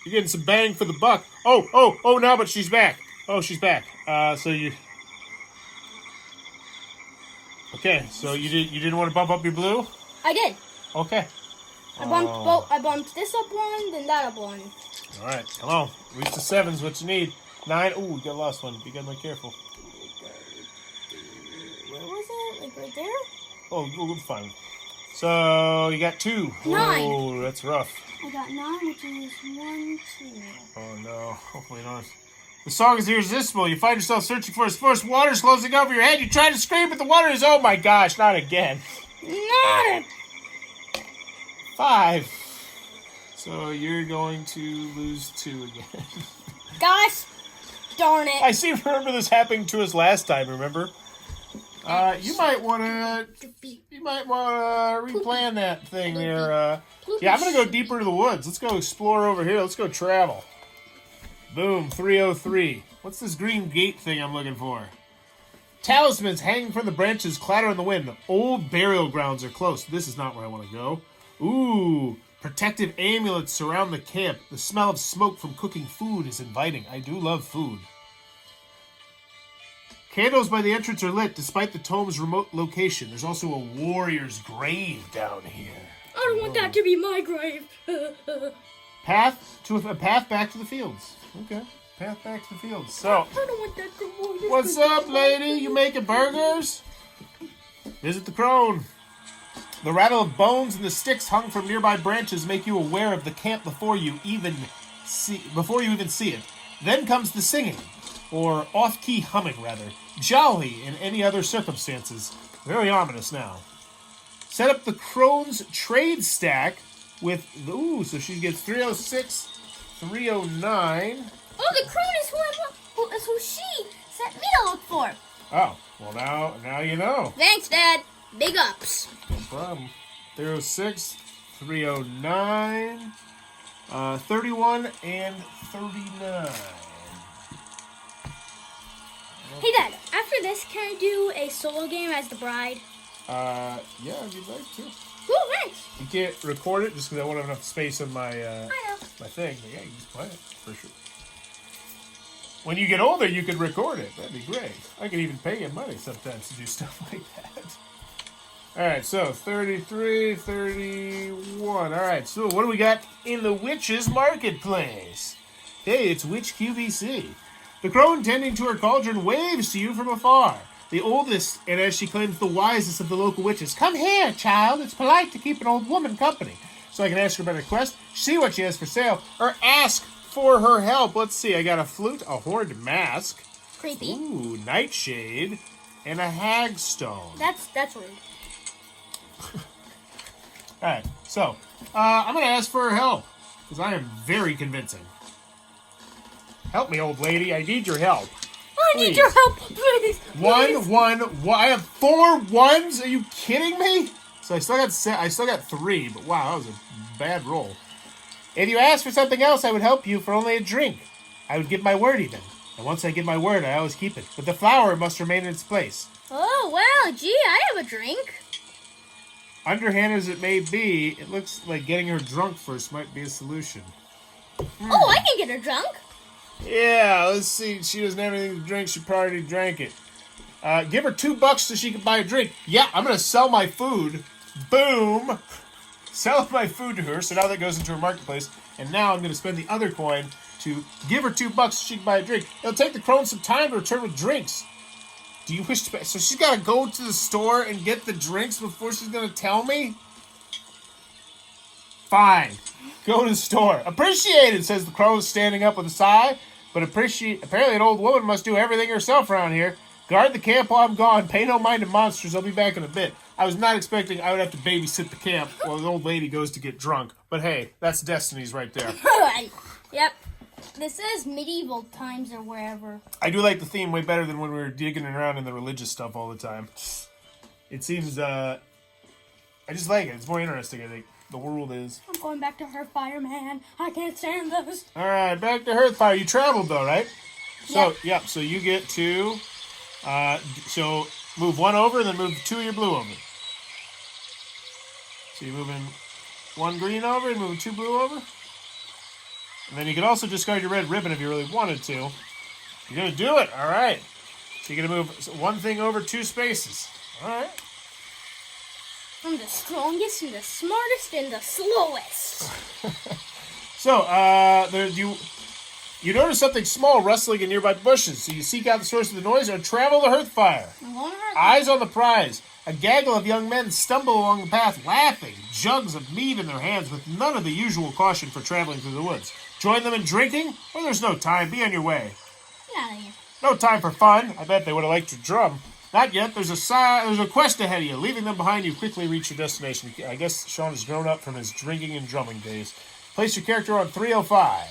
You're getting some bang for the buck. Oh! No, but she's back. Oh, she's back. So you. Okay, so you didn't want to bump up your blue? I did. Okay. I bumped this up 1, then that up 1. All right, come on. Reach the 7's what you need. 9. Ooh, you got lost one. You gotta be careful. Where was it? Like right there? Oh, we'll find it. So you got 2. 9. Oh, that's rough. I got 9, which is 1, 2. Oh no. Hopefully not. The song is irresistible. You find yourself searching for its force. Water's closing over your head. You try to scream, but the water is, oh my gosh, not again. Not 5. So you're going to lose 2 again. Gosh darn it. I seem to remember this happening to us last time, remember? You might want to replan that thing there. Yeah, I'm going to go deeper to the woods. Let's go explore over here. Let's go travel. Boom, 303. What's this green gate thing I'm looking for? Talismans hanging from the branches clatter in the wind. Old burial grounds are close. This is not where I want to go. Ooh, protective amulets surround the camp. The smell of smoke from cooking food is inviting. I do love food. Candles by the entrance are lit despite the tome's remote location. There's also a warrior's grave down here. I don't want that to be my grave. A path back to the fields. Okay, path back to the fields. So, I don't want that to be what's up, lady? You making burgers? Visit the crone. The rattle of bones and the sticks hung from nearby branches make you aware of the camp before you even see it. Then comes the singing, or off-key humming, rather. Jolly in any other circumstances. Very ominous now. Set up the crone's trade stack with... Ooh, so she gets 306, 309. Oh, the crone is who she sent me to look for. Oh, well now you know. Thanks, Dad. Big ups. No problem. 306, 309, 31, and 39. Hey, Dad, after this, can I do a solo game as the bride? Yeah, if you'd like to. Cool, thanks. You can't record it just because I won't have enough space on my I know. my thing. But yeah, you can just play it, for sure. When you get older, you could record it. That'd be great. I could even pay you money sometimes to do stuff like that. Alright, so 33, 31. Alright, so what do we got in the Witch's Marketplace? Hey, it's Witch QVC. The crone tending to her cauldron waves to you from afar. The oldest, and as she claims, the wisest of the local witches. Come here, child. It's polite to keep an old woman company. So I can ask her about a quest, see what she has for sale, or ask for her help. Let's see. I got a flute, a horned mask. Creepy. Ooh, nightshade, and a hagstone. That's rude. Alright, so, I'm going to ask for her help, because I am very convincing. Help me, old lady. I need your help. I need your help, please. One. I have 4 1s? Are you kidding me? So I still got 3, but wow, that was a bad roll. If you asked for something else, I would help you for only a drink. I would give my word even. And once I give my word, I always keep it. But the flower must remain in its place. Oh, well, gee, I have a drink. Underhand as it may be, it looks like getting her drunk first might be a solution. Oh, I can get her drunk. Yeah, let's see. She doesn't have anything to drink. She probably drank it. Give her $2 so she can buy a drink. Yeah, I'm going to sell my food. Boom. Sell my food to her. So now that goes into her marketplace. And now I'm going to spend the other coin to give her $2 so she can buy a drink. It'll take the crone some time to return with drinks. Do you wish to... So she's got to go to the store and get the drinks before she's going to tell me? Fine. Go to the store. Appreciate it, says the crone standing up with a sigh. But apparently an old woman must do everything herself around here. Guard the camp while I'm gone. Pay no mind to monsters. I'll be back in a bit. I was not expecting I would have to babysit the camp while the old lady goes to get drunk. But hey, that's Destinies right there. Alright. Yep. This is medieval times or wherever. I do like the theme way better than when we were digging around in the religious stuff all the time. It seems, I just like it. It's more interesting, I think. The world is. I'm going back to Hearthfire, man. I can't stand those. Alright, back to Hearthfire. You traveled, though, right? So, Yeah. so you get to, so move one over and then move 2 of your blue over. So you're moving 1 green over and moving 2 blue over. And then you can also discard your red ribbon if you really wanted to. You're going to do it. All right. So you're going to move 1 thing over 2 spaces. All right. I'm the strongest and the smartest and the slowest. So, you notice something small rustling in nearby bushes. So you seek out the source of the noise or travel to Hearthfire. Eyes on the prize. A gaggle of young men stumble along the path, laughing, jugs of mead in their hands with none of the usual caution for traveling through the woods. Join them in drinking? Well, there's no time. Be on your way. Get out of here. No time for fun. I bet they would have liked your drum. Not yet. There's a quest ahead of you. Leaving them behind, you quickly reach your destination. I guess Sean has grown up from his drinking and drumming days. Place your character on 305.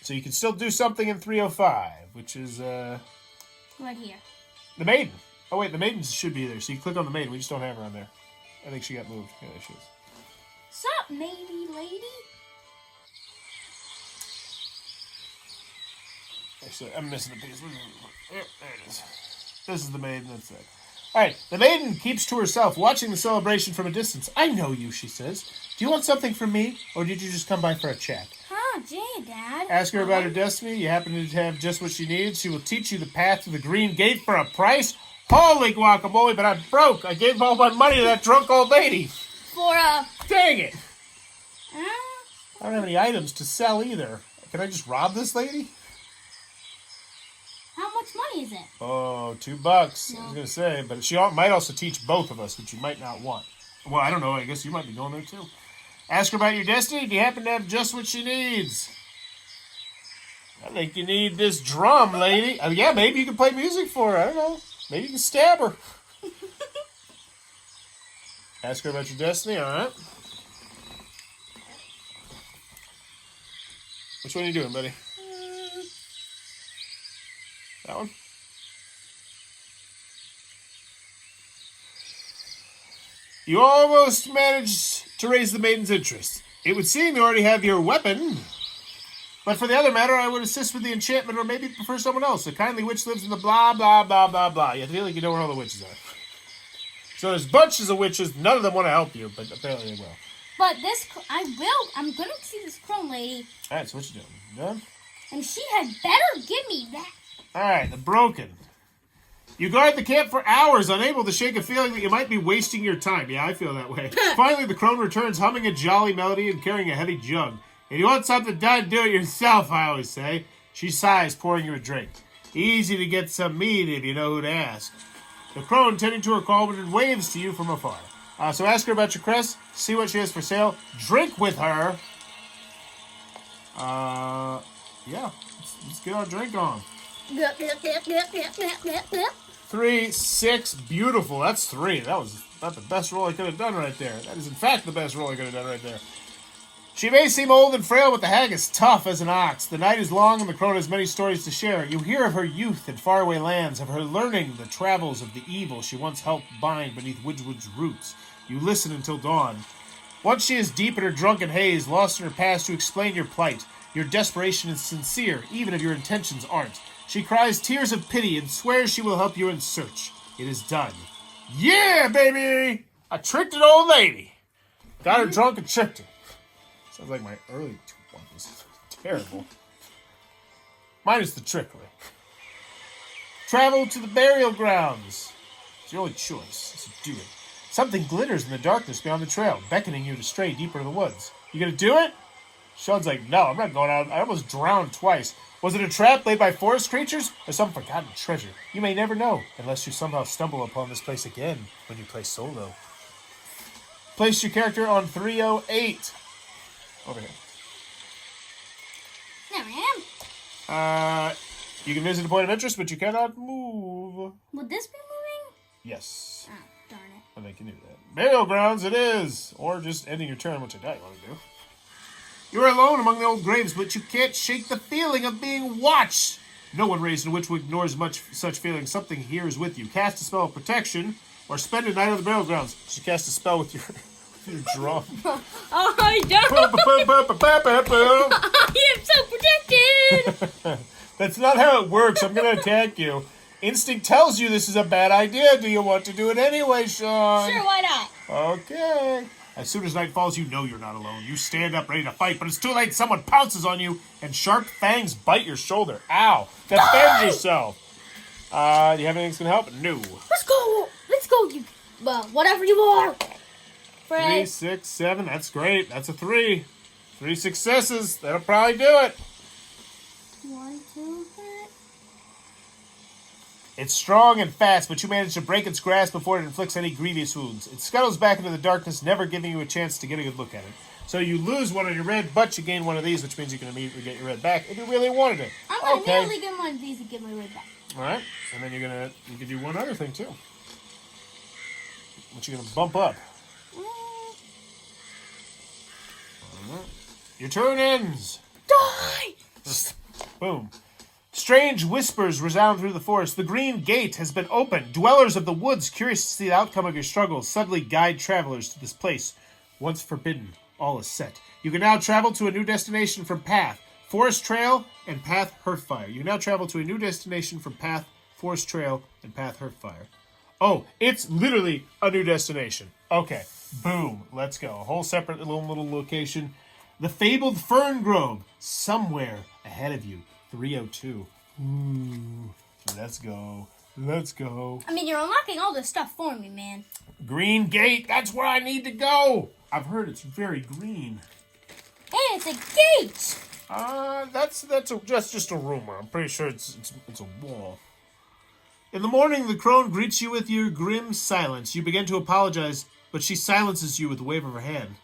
So you can still do something in 305, which is, Right here. the maiden. Oh, wait, the maiden should be there. So you click on the maiden. We just don't have her on there. I think she got moved. Yeah, there she is. Sup, matey lady? Actually, I'm missing a piece. There it is. This is the maiden. That's it. All right. The maiden keeps to herself, watching the celebration from a distance. I know you, she says. Do you want something from me, or did you just come by for a chat? Huh, gee, Dad. Ask her about her destiny. You happen to have just what she needs. She will teach you the path to the green gate for a price. Holy guacamole, but I'm broke. I gave all my money to that drunk old lady. For Dang it. uh, I don't have any items to sell either. Can I just rob this lady? how much money is it? Oh, $2. I was going to say, but she might also teach both of us, which you might not want. Well, I don't know. I guess you might be going there too. Ask her about your destiny. Do you happen to have just what she needs? I think you need this drum, lady. Yeah, maybe you can play music for her. I don't know. Maybe you can stab her. Ask her about your destiny. All right. Which one are you doing, buddy? That one? You almost managed to raise the maiden's interest. It would seem you already have your weapon. But for the other matter, I would assist with the enchantment or maybe prefer someone else. A kindly witch lives in the blah, blah, blah, blah, blah. You feel like you know where all the witches are. So there's bunches of witches. None of them want to help you, but apparently they will. But this, I'm gonna see this crone lady. All right, so what you doing? You done? And she had better give me that. All right, the broken. You guard the camp for hours, unable to shake a feeling that you might be wasting your time. Yeah, I feel that way. Finally, the crone returns, humming a jolly melody and carrying a heavy jug. If you want something done, do it yourself, I always say. She sighs, pouring you a drink. Easy to get some meat if you know who to ask. The crone, tending to her cauldron, waves to you from afar. So ask her about your crest, see what she has for sale, drink with her. Yeah, let's get our drink on. 3, 6, beautiful. That's 3. That was not the best roll I could have done right there. That is, in fact, the best roll I could have done right there. She may seem old and frail, but the hag is tough as an ox. The night is long, and the crone has many stories to share. You hear of her youth in faraway lands, of her learning the travels of the evil she once helped bind beneath Witchwood's roots. You listen until dawn. Once she is deep in her drunken haze, lost in her past to explain your plight. Your desperation is sincere, even if your intentions aren't. She cries tears of pity and swears she will help you in search. It is done. Yeah, baby! I tricked an old lady. Got her drunk and tricked her. Sounds like my early 20s. Terrible. Minus the trickery. Travel to the burial grounds. It's your only choice, so do it. Something glitters in the darkness beyond the trail, beckoning you to stray deeper in the woods. You gonna do it? Sean's like, no, I'm not going out. I almost drowned twice. Was it a trap laid by forest creatures or some forgotten treasure? You may never know, unless you somehow stumble upon this place again when you play solo. Place your character on 308. Over here. There I am. You can visit a point of interest, but you cannot move. Would this be moving? Yes. Oh, darn it. And they can do that. Burial grounds it is. Or just ending your turn, which I doubt you want to do. You're alone among the old graves, but you can't shake the feeling of being watched. No one raised in Witchwood ignores much such feeling. Something here is with you. Cast a spell of protection, or spend a night on the burial grounds. You should cast a spell with your drum. I don't. I am so protected. That's not how it works. I'm going to attack you. Instinct tells you this is a bad idea. Do you want to do it anyway, Sean? Sure, why not? Okay. As soon as night falls, you know you're not alone. You stand up ready to fight, but it's too late. Someone pounces on you, and sharp fangs bite your shoulder. Ow. Defend yourself. Do you have anything that's going to help? No. Let's go. Let's go, you. Whatever you are. 3, 6, 7. That's great. That's a 3. 3 successes. That'll probably do it. 1, 2, 3. It's strong and fast, but you manage to break its grasp before it inflicts any grievous wounds. It scuttles back into the darkness, never giving you a chance to get a good look at it. So you lose one on your red, but you gain one of these, which means you can immediately get your red back if you really wanted it. I'm going to immediately get one of these and get my red back. All right, and then you can do one other thing too. What you gonna bump up? Your turn ends. Die! Boom. Strange whispers resound through the forest. The green gate has been opened. Dwellers of the woods, curious to see the outcome of your struggles, suddenly guide travelers to this place. Once forbidden, all is set. You can now travel to a new destination from Path, Forest Trail, and Path Hearthfire. You can now travel to a new destination from Path, Forest Trail, and Path Hearthfire. Oh, it's literally a new destination. Okay, boom, let's go. A whole separate little location. The fabled Fern Grove, somewhere ahead of you. 302. Ooh, let's go. Let's go. I mean, you're unlocking all this stuff for me, man. Green Gate, that's where I need to go. I've heard it's very green. And it's a gate. That's just a rumor. I'm pretty sure it's a wall. In the morning, the crone greets you with your grim silence. You begin to apologize, but she silences you with a wave of her hand.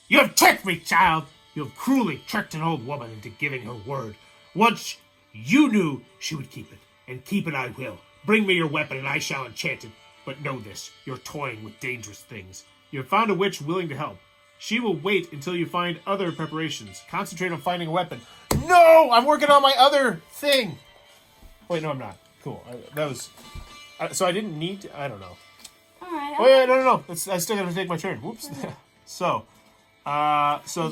You have tricked me, child! You have cruelly tricked an old woman into giving her word. Once you knew she would keep it, and keep it I will. Bring me your weapon, and I shall enchant it. But know this, you're toying with dangerous things. You have found a witch willing to help. She will wait until you find other preparations. Concentrate on finding a weapon. No! I'm working on my other thing! Wait, no, I'm not. Cool. So I didn't need to, I don't know. Alright. Wait, no. I still gotta take my turn. Whoops. So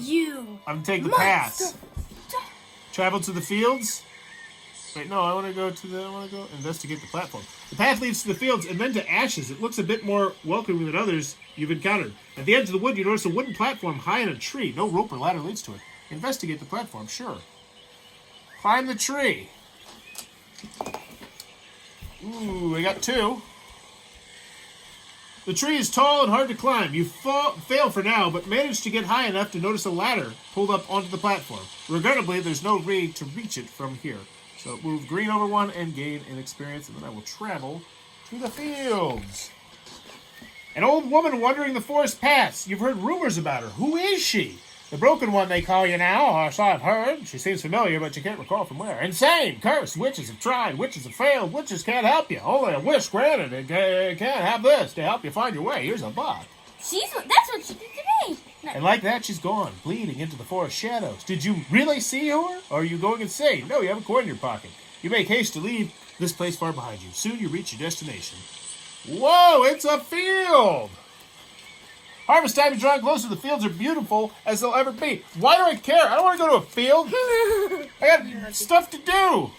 You. I'm taking the path. Travel to the fields. Wait, no, I want to go investigate the platform. The path leads to the fields and then to ashes. It looks a bit more welcoming than others you've encountered. At the edge of the wood, you notice a wooden platform high in a tree. No rope or ladder leads to it. Investigate the platform, sure. Climb the tree. Ooh, I got 2. The tree is tall and hard to climb. You fail for now, but manage to get high enough to notice a ladder pulled up onto the platform. Regrettably, there's no way to reach it from here. So move green over 1 and gain an experience, and then I will travel to the fields. An old woman wandering the forest paths. You've heard rumors about her. Who is she? The broken one they call you now, so I've heard. She seems familiar, but you can't recall from where. Insane! Cursed! Witches have tried. Witches have failed. Witches can't help you. Only a wish granted. It can't have this to help you find your way. Here's a buck. That's what she did to me. And like that, she's gone, bleeding into the forest shadows. Did you really see her? Or are you going insane? No, you have a coin in your pocket. You make haste to leave this place far behind you. Soon you reach your destination. Whoa, it's a field! Harvest time is drawing closer. The fields are beautiful as they'll ever be. Why do I care? I don't want to go to a field. I got stuff to do.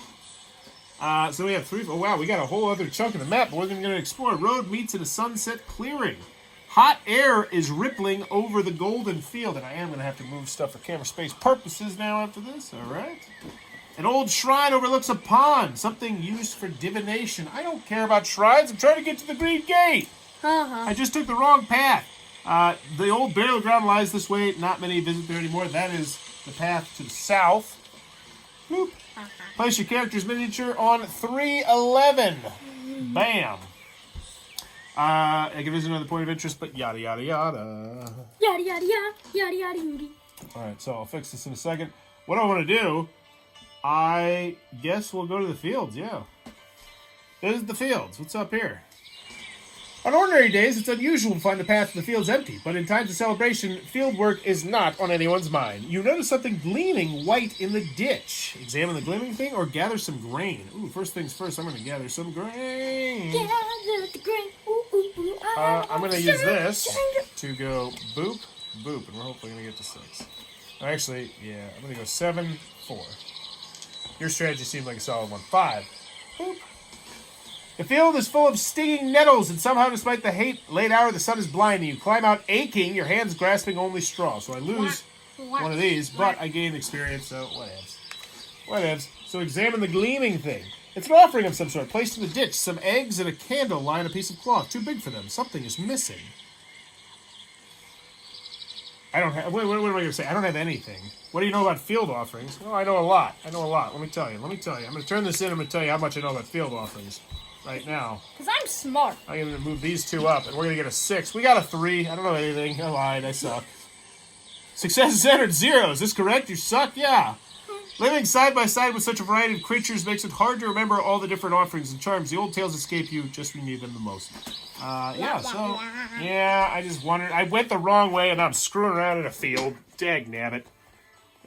So we have 3. Oh, wow, we got a whole other chunk of the map, but we're going to explore. Road meets in a sunset clearing. Hot air is rippling over the golden field, and I am going to have to move stuff for camera space purposes now after this. All right. An old shrine overlooks a pond, something used for divination. I don't care about shrines. I'm trying to get to the Green Gate. I just took the wrong path. The old burial ground lies this way. Not many visit there anymore. That is the path to the south. Boop. Place your character's miniature on 311. Bam. I can visit another point of interest, but yada, yada, yada. Yada, yada, yada, yada, yada, yada. Alright, so I'll fix this in a second. What I want to do, I guess we'll go to the fields, yeah. This is the fields. What's up here? On ordinary days, it's unusual to find the path to the fields empty, but in times of celebration, field work is not on anyone's mind. You notice something gleaming white in the ditch. Examine the gleaming thing or gather some grain. Ooh, first things first, I'm going to gather some grain. Gather the grain. Ooh, ooh, ooh. I'm going to use this to go boop, boop, and we're hopefully going to get to 6. Actually, yeah, I'm going to go 7, 4. Your strategy seemed like a solid one. 5. Boop. The field is full of stinging nettles, and somehow, despite the late hour, the sun is blinding. You climb out aching, your hands grasping only straw. So I lose one of these, but I gain experience, so whatevs. Whatevs. So examine the gleaming thing. It's an offering of some sort, placed in the ditch. Some eggs and a candle lie on a piece of cloth, too big for them. Something is missing. I don't have... What am I going to say? I don't have anything. What do you know about field offerings? Well, I know a lot. Let me tell you. I'm going to turn this in. I'm going to tell you how much I know about field offerings right now. Because I'm smart. I'm going to move these 2 up, and we're going to get a 6. We got a 3. I don't know anything. I lied. I suck. Success is entered 0. Is this correct? You suck? Yeah. Living side by side with such a variety of creatures makes it hard to remember all the different offerings and charms. The old tales escape you just when you need them the most. I just wondered. I went the wrong way, and I'm screwing around in a field. Dagnabbit.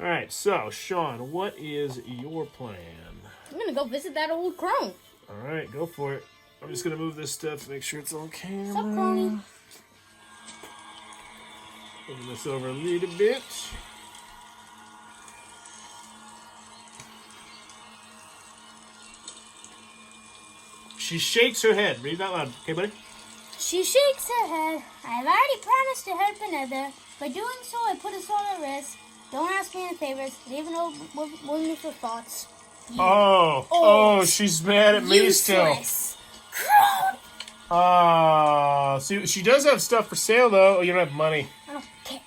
All right, so, Sean, what is your plan? I'm going to go visit that old crone. All right, go for it. I'm just going to move this stuff to make sure it's on camera. What's up, crony? Move this over a little bit. She shakes her head. Read that loud. Okay, buddy? She shakes her head. I've already promised to help another. By doing so, I put us all at risk. Don't ask me any favors. Leave no with for thoughts. Oh, she's mad at me still. Useless. See, she does have stuff for sale, though. Oh, you don't have money. I don't care.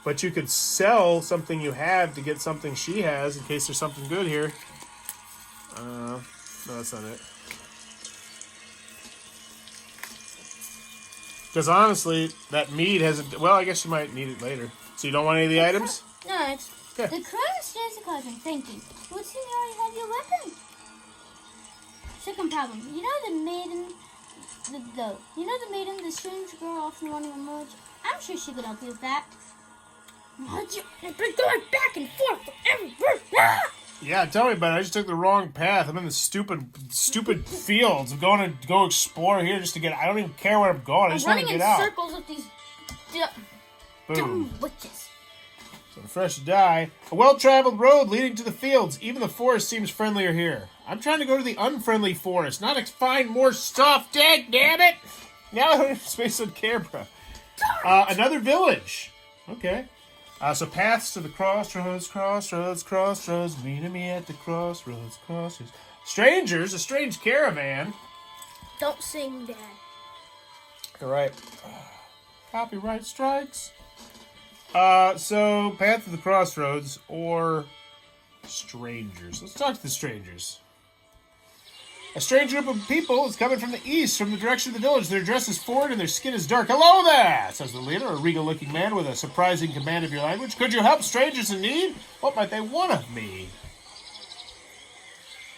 But you could sell something you have to get something she has in case there's something good here. No, that's not it. Because honestly, that mead hasn't... Well, I guess you might need it later. So you don't want any of the items? No, it's... Yeah. The crone stares the cousin, thinking, would seem you already have your weapon. Second problem. You know the maiden... the strange girl often wanting to merge? I'm sure she could help you with that. I've been going back and forth forever. Yeah, tell me about it. I just took the wrong path. I'm in the stupid fields. I'm going to go explore here just to get... I don't even care where I'm going. I just want to get out. I'm running in circles with these dumb witches. So the fresh die. A well-traveled road leading to the fields. Even the forest seems friendlier here. I'm trying to go to the unfriendly forest, not to find more stuff. Damn it! Now I don't have space on camera. Another village. Okay. So paths to the crossroads, meeting me at the crossroads. Strangers, a strange caravan. Don't sing, Dad. All right. Copyright strikes. So path to the crossroads or strangers. Let's talk to the strangers. A strange group of people is coming from the east, from the direction of the village. Their dress is foreign and their skin is dark. Hello there, says the leader, a regal-looking man with a surprising command of your language. Could you help strangers in need? What might they want of me?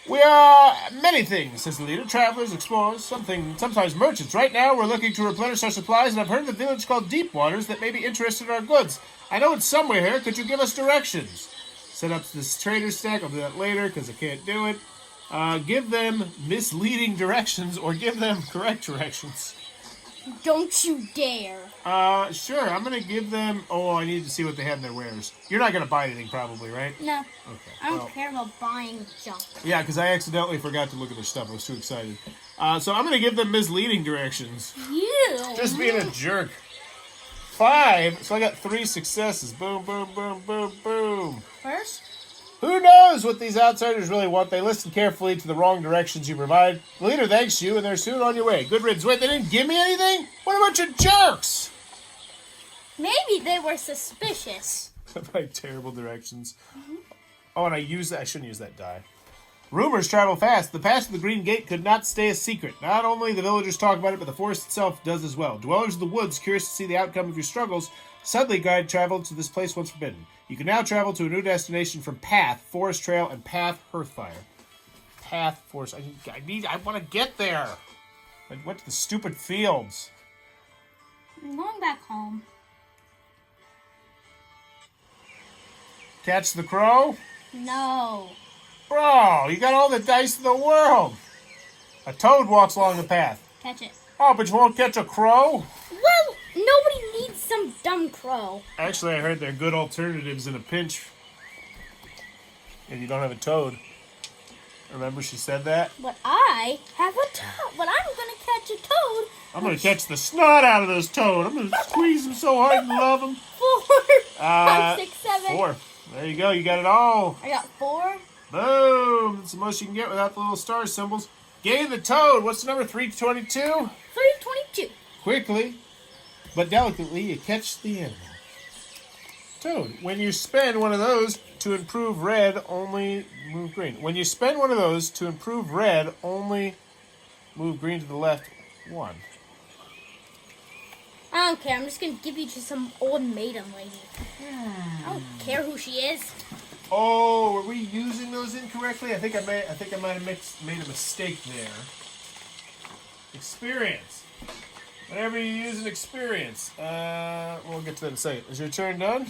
We are many things, says the leader. Travelers, explorers, sometimes merchants. Right now, we're looking to replenish our supplies, and I've heard of a village called Deep Waters that may be interested in our goods. I know it's somewhere here. Could you give us directions? Set up this trader stack. I'll do that later because I can't do it. Give them misleading directions or give them correct directions. Don't you dare. Sure. I'm going to give them... Oh, I need to see what they have in their wares. You're not going to buy anything probably, right? No. Okay. I don't care about buying junk. Yeah, because I accidentally forgot to look at their stuff. I was too excited. So I'm going to give them misleading directions. You. Just being a jerk. 5. So I got 3 successes. Boom, boom, boom, boom, boom. First? Who knows what these outsiders really want? They listen carefully to the wrong directions you provide. The leader thanks you, and they're soon on your way. Good riddance. Wait, they didn't give me anything? What a bunch of jerks! Maybe they were suspicious. By terrible directions. Mm-hmm. Oh, and I shouldn't use that die. Rumors travel fast. The pass to the Green Gate could not stay a secret. Not only the villagers talk about it, but the forest itself does as well. Dwellers of the woods, curious to see the outcome of your struggles, suddenly guide travel to this place once forbidden. You can now travel to a new destination from Path, Forest Trail, and Path, Hearthfire. Path, Forest... I want to get there. I went to the stupid fields. I'm going back home. Catch the crow? No. Bro, you got all the dice in the world. A toad walks along the path. Catch it. Oh, but you won't catch a crow? Well, nobody needs some dumb crow. Actually, I heard they're good alternatives in a pinch. If you don't have a toad. Remember she said that? But I have a toad. But I'm going to catch a toad. I'm going to catch the snot out of this toad. I'm going to squeeze him so hard and love him. 4, 5, 6, 7. 4. There you go. You got it all. I got 4. Boom. That's the most you can get without the little star symbols. Gain the toad. What's the number? 322? 322. Quickly, but delicately, you catch the animal. Toad. When you spend one of those to improve red, only move green. When you spend one of those to improve red, only move green to the left 1. I don't care. I'm just going to give you to some old maiden lady. I don't care who she is. Oh, were we using those incorrectly? I think I might have made a mistake there. Experience. Whenever you use an experience, we'll get to that in a second. Is your turn done?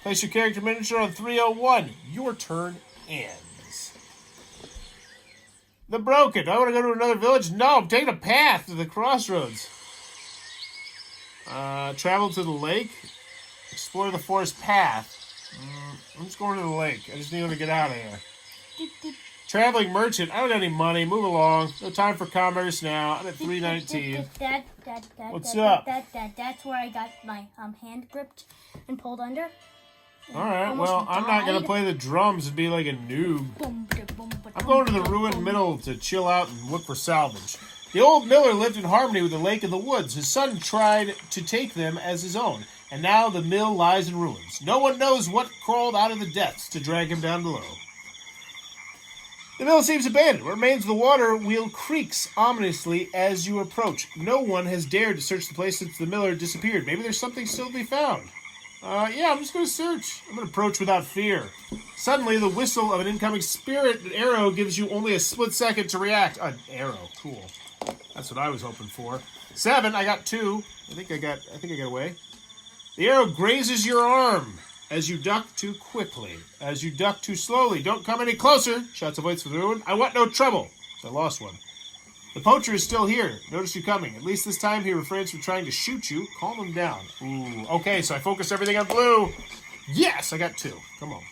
Place your character miniature on 301. Your turn ends. The Broken. I want to go to another village. No, I'm taking a path to the crossroads. Travel to the lake. Explore the forest path. I'm just going to the lake. I just need to get out of here. Traveling merchant. I don't got any money. Move along. No time for commerce now. I'm at 319. What's up? That's where I got my hand gripped and pulled under. All right. Well, I'm not going to play the drums and be like a noob. I'm going to the ruined mill to chill out and look for salvage. The old miller lived in harmony with the lake and the woods. His son tried to take them as his own, and now the mill lies in ruins. No one knows what crawled out of the depths to drag him down below. The mill seems abandoned. What remains of the water wheel creaks ominously as you approach. No one has dared to search the place since the miller disappeared. Maybe there's something still to be found. Yeah, I'm just going to search. I'm going to approach without fear. Suddenly, the whistle of an incoming spirit arrow gives you only a split second to react. An arrow. Cool. That's what I was hoping for. 7. I got 2. I think I got away. The arrow grazes your arm as you duck too quickly. As you duck too slowly. Don't come any closer. Shouts a voice from the ruin. I want no trouble. So I lost one. The poacher is still here. Notice you coming. At least this time he refrains from trying to shoot you. Calm him down. Ooh. Okay, so I focused everything on blue. Yes, I got 2. Come on.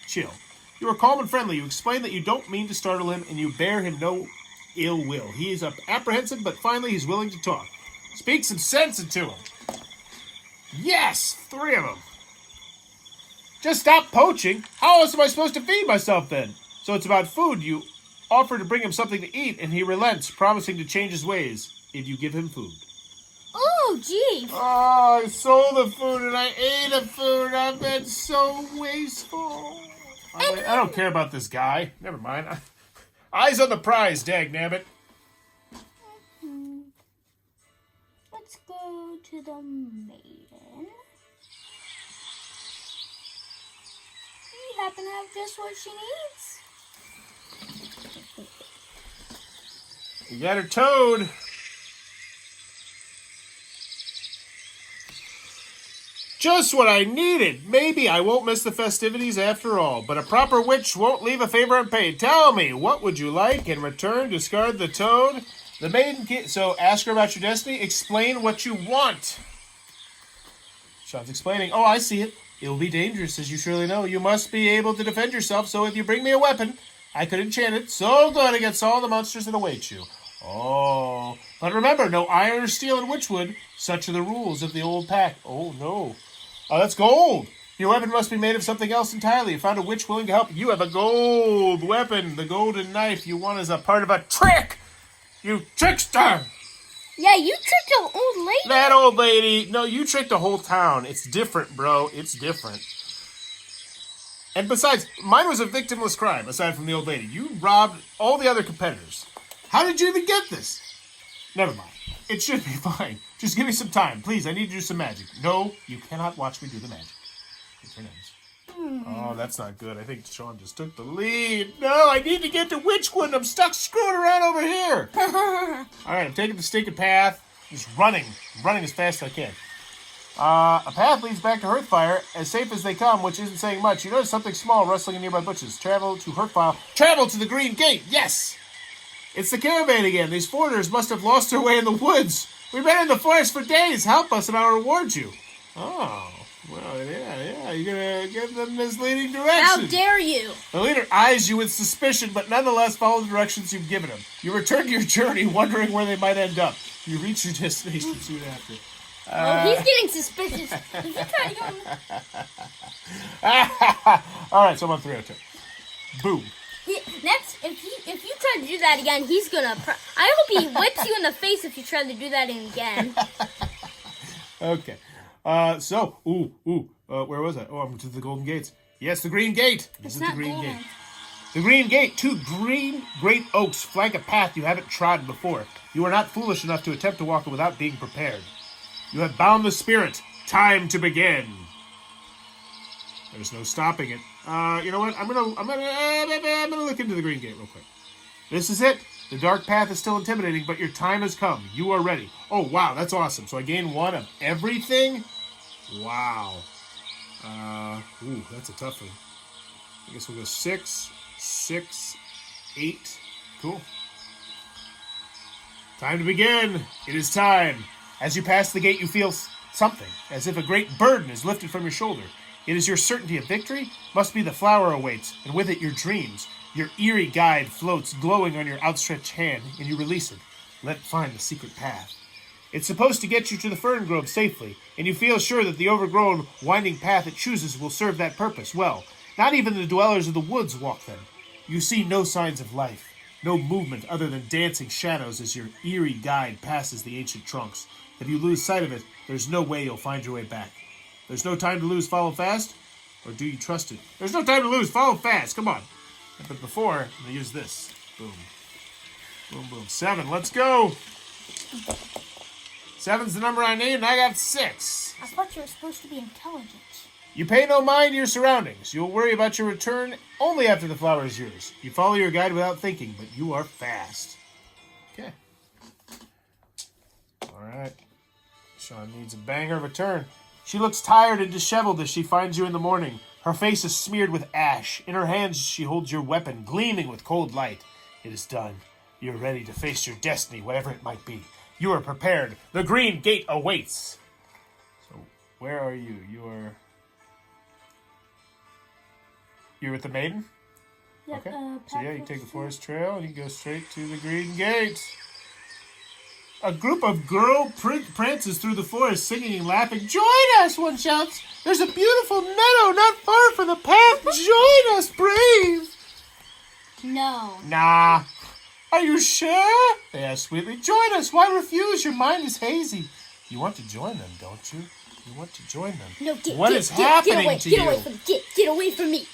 Chill. You are calm and friendly. You explain that you don't mean to startle him, and you bear him no ill will. He is apprehensive, but finally he's willing to talk. Speak some sense into him. Yes! 3 of them. Just stop poaching. How else am I supposed to feed myself then? So it's about food. You offer to bring him something to eat, and he relents, promising to change his ways if you give him food. Oh, jeez. Oh, I sold the food and I ate the food. I've been so wasteful. I don't care about this guy. Never mind. Eyes on the prize, dagnabbit. Let's go to the maiden. We happen to have just what she needs. You got her toad. Just what I needed. Maybe I won't miss the festivities after all, but a proper witch won't leave a favor unpaid. Tell me, what would you like? In return, discard the toad. The maiden so ask her about your destiny. Explain what you want. Sean's explaining. Oh, I see it. It will be dangerous, as you surely know. You must be able to defend yourself, so if you bring me a weapon, I could enchant it so good against all the monsters that await you. Oh, but remember, no iron or steel in Witchwood. Such are the rules of the old pack. Oh, no. Oh, that's gold. Your weapon must be made of something else entirely. You found a witch willing to help. You have a gold weapon. The golden knife you want is a part of a trick. You trickster. Yeah, you tricked an old lady. That old lady. No, you tricked the whole town. It's different, bro. It's different. And besides, mine was a victimless crime, aside from the old lady. You robbed all the other competitors. How did you even get this? Never mind. It should be fine. Just give me some time. Please, I need to do some magic. No, you cannot watch me do the magic. Your turn ends. Oh, that's not good. I think Sean just took the lead. No, I need to get to Witchwood. I'm stuck screwing around over here. All right, I'm taking the stinking path. Just running. I'm running as fast as I can. A path leads back to Hearthfire, as safe as they come, which isn't saying much. You notice something small rustling in nearby bushes. Travel to Hearthfire. Travel to the Green Gate. Yes! It's the caravan again. These foreigners must have lost their way in the woods. We've been in the forest for days. Help us and I'll reward you. Oh, well, yeah. You're going to give them misleading directions. How dare you? The leader eyes you with suspicion, but nonetheless follow the directions you've given him. You return to your journey, wondering where they might end up. You reach your destination soon after. Oh, he's getting suspicious. Is he trying to go? All right, so I'm on 302. Boom. Next, if you try to do that again, he's gonna. I hope he whips you in the face if you try to do that again. Okay. Where was I? Oh, I'm to the Golden Gates. Yes, the Green Gate. This is the Green Gate. The Green Gate. 2 green great oaks flank a path you haven't trodden before. You are not foolish enough to attempt to walk it without being prepared. You have bound the spirit. Time to begin. There's no stopping it. You know what? I'm gonna look into the Green Gate real quick. This is it. The dark path is still intimidating, but your time has come. You are ready. Oh wow, that's awesome. So I gain 1 of everything. Wow. That's a tough one. I guess we'll go 6, 6, 8. Cool. Time to begin. It is time. As you pass the gate, you feel something, as if a great burden is lifted from your shoulder. It is your certainty of victory, must be the flower awaits, and with it your dreams. Your eerie guide floats, glowing on your outstretched hand, and you release it. Let it find the secret path. It's supposed to get you to the fern grove safely, and you feel sure that the overgrown, winding path it chooses will serve that purpose well. Not even the dwellers of the woods walk them. You see no signs of life, no movement other than dancing shadows as your eerie guide passes the ancient trunks. If you lose sight of it, there's no way you'll find your way back. There's no time to lose, follow fast? Or do you trust it? There's no time to lose, follow fast, come on. But before, I'm going to use this. Boom. Boom, boom. 7, let's go. 7's the number I named, and I got 6. I thought you were supposed to be intelligent. You pay no mind to your surroundings. You'll worry about your return only after the flower is yours. You follow your guide without thinking, but you are fast. Okay. All right. Sean needs a banger of a turn. She looks tired and disheveled as she finds you in the morning. Her face is smeared with ash. In her hands she holds your weapon, gleaming with cold light. It is done. You're ready to face your destiny, whatever it might be. You are prepared. The Green Gate awaits. So, where are you? You're with the maiden? Yep, Okay. So yeah, you take the forest trail and you go straight to the Green Gate. A group of girls prances through the forest, singing and laughing. Join us, one shouts. There's a beautiful meadow not far from the path. Join us, brave. No. Nah. Are you sure? They ask sweetly. Join us. Why refuse? Your mind is hazy. You want to join them, don't you? You want to join them. No, What is happening to you? Get away from me. Get away from me.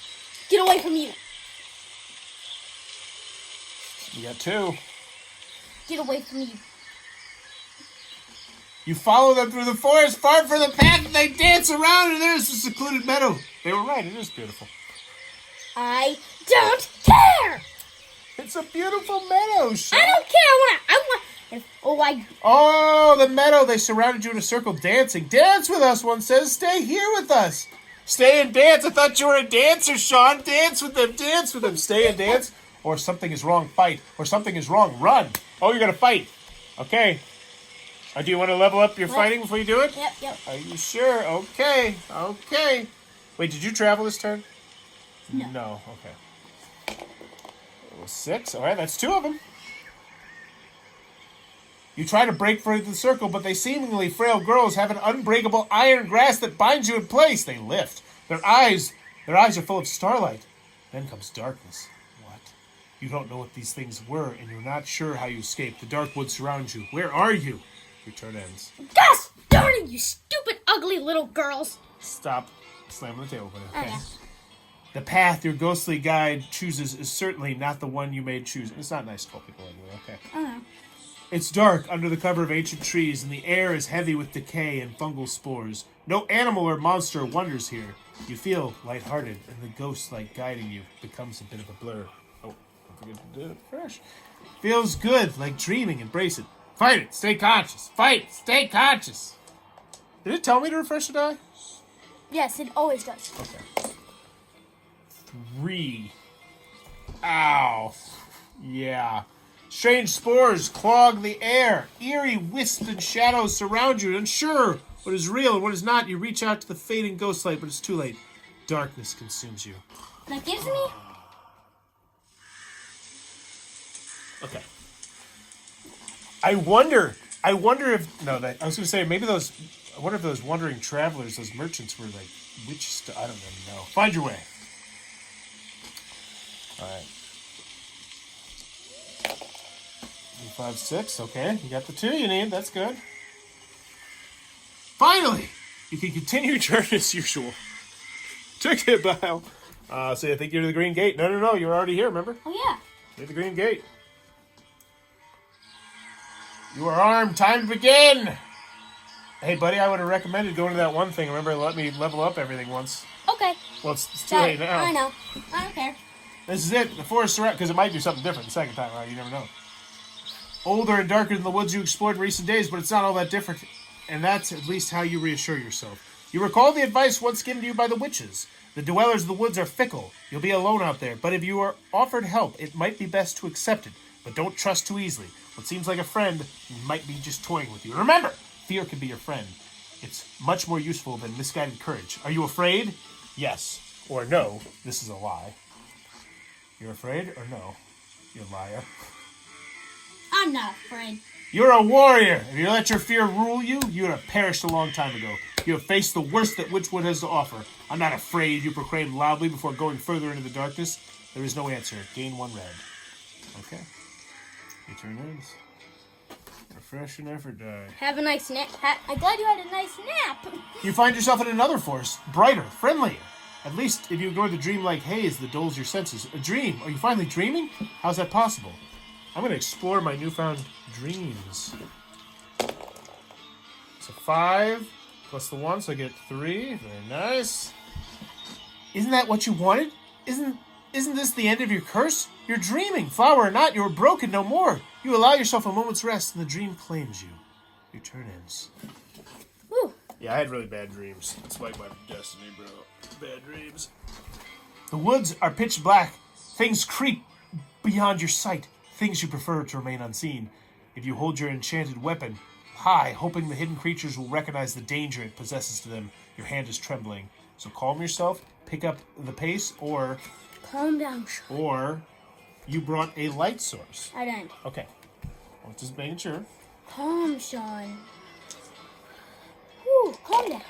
Get away from you. You got 2. Get away from me. You follow them through the forest, far from the path, and they dance around, and there's a secluded meadow. They were right, it is beautiful. I don't care! It's a beautiful meadow, Sean. I don't care! Oh, the meadow. They surrounded you in a circle, dancing. Dance with us, one says. Stay here with us. Stay and dance. I thought you were a dancer, Sean. Dance with them. Dance with them. Stay and dance. Or something is wrong, fight. Or something is wrong, run. Oh, you're going to fight. Okay. Do you want to level up your fighting before you do it? Yep. Are you sure? Okay. Wait, did you travel this turn? No. Okay. 6. All right, that's 2 of them. You try to break through the circle, but they seemingly frail girls have an unbreakable iron grasp that binds you in place. They lift. Their eyes are full of starlight. Then comes darkness. What? You don't know what these things were, and you're not sure how you escaped. The dark woods surround you. Where are you? Your turn ends. Gosh darn it, you stupid, ugly little girls. Stop slamming the table. Okay. The path your ghostly guide chooses is certainly not the one you may choose. It's not nice to call people anyway, okay. It's dark under the cover of ancient trees, and the air is heavy with decay and fungal spores. No animal or monster wanders here. You feel lighthearted, and the ghost light guiding you becomes a bit of a blur. Oh, don't forget to do it fresh. Feels good, like dreaming. Embrace it. Fight it. Stay conscious. Fight. Stay conscious. Did it tell me to refresh the die? Yes, it always does. Okay. 3. Ow. Yeah. Strange spores clog the air. Eerie wisps and shadows surround you. Unsure what is real and what is not, you reach out to the fading ghost light, but it's too late. Darkness consumes you. That gives me... Okay. I wonder if... No, I was going to say, maybe those... I wonder if those wandering travelers, those merchants were like witches. I don't even know. Find your way. All right. 5, 6. Okay, you got the 2 you need. That's good. Finally, you can continue your turn as usual. Took it, Bile. So I think you're to the green gate. No. You're already here, remember? Oh, yeah. You're at the green gate. You are armed. Time to begin. Hey, buddy, I would have recommended going to that one thing. Remember, let me level up everything once. Okay. Well, it's too late now. I know. I don't care. This is it. The forest surround, because it might do something different the second time, right? You never know. Older and darker than the woods you explored in recent days, but it's not all that different. And that's at least how you reassure yourself. You recall the advice once given to you by the witches. The dwellers of the woods are fickle. You'll be alone out there, but if you are offered help, it might be best to accept it. But don't trust too easily. What seems like a friend might be just toying with you. And remember, fear can be your friend. It's much more useful than misguided courage. Are you afraid? Yes. Or no, this is a lie. You're afraid or no? You liar. I'm not afraid. You're a warrior. If you let your fear rule you, you would have perished a long time ago. You have faced the worst that Witchwood has to offer. I'm not afraid, you proclaimed loudly before going further into the darkness. There is no answer. Gain 1 red. Okay. Your turn ends. Refresh and effort die. Have a nice nap. I'm glad you had a nice nap. You find yourself in another forest, brighter, friendlier. At least if you ignore the dream-like haze that dulls your senses. A dream? Are you finally dreaming? How's that possible? I'm going to explore my newfound dreams. So 5 plus the 1, so I get 3. Very nice. Isn't that what you wanted? Isn't this the end of your curse? You're dreaming. Flower or not, you are broken no more. You allow yourself a moment's rest, and the dream claims you. Your turn ends. Woo. Yeah, I had really bad dreams. It's like my destiny, bro. Bad dreams. The woods are pitch black. Things creep beyond your sight. Things you prefer to remain unseen. If you hold your enchanted weapon high, hoping the hidden creatures will recognize the danger it possesses to them, your hand is trembling. So calm yourself, pick up the pace, or... Calm down, Sean. Or you brought a light source. I didn't. Okay. Well, just making sure. Calm, Sean. Whew, calm down.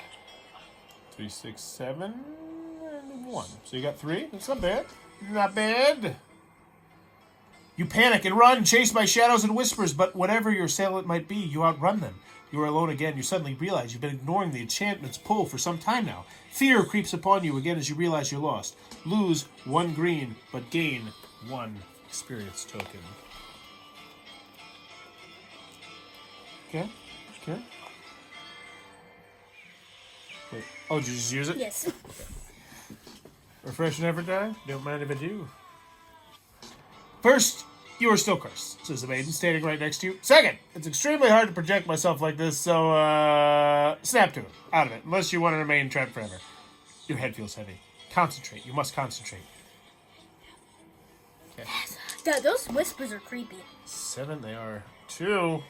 3, 6, 7, and 1. So you got 3? That's not bad. Not bad. You panic and run, chased by shadows and whispers, but whatever your assailant might be, you outrun them. You are alone again. You suddenly realize you've been ignoring the enchantment's pull for some time now. Fear creeps upon you again as you realize you're lost. Lose 1 green, but gain 1 experience token. Okay. Wait. Oh, did you just use it? Yes. Refresh and ever die? Don't mind if I do. First, you are still cursed, says the maiden, standing right next to you. Second, it's extremely hard to project myself like this, so, snap to it. Out of it, unless you want to remain trapped forever. Your head feels heavy. Concentrate. You must concentrate. Okay. Those whispers are creepy. 7, they are. 2.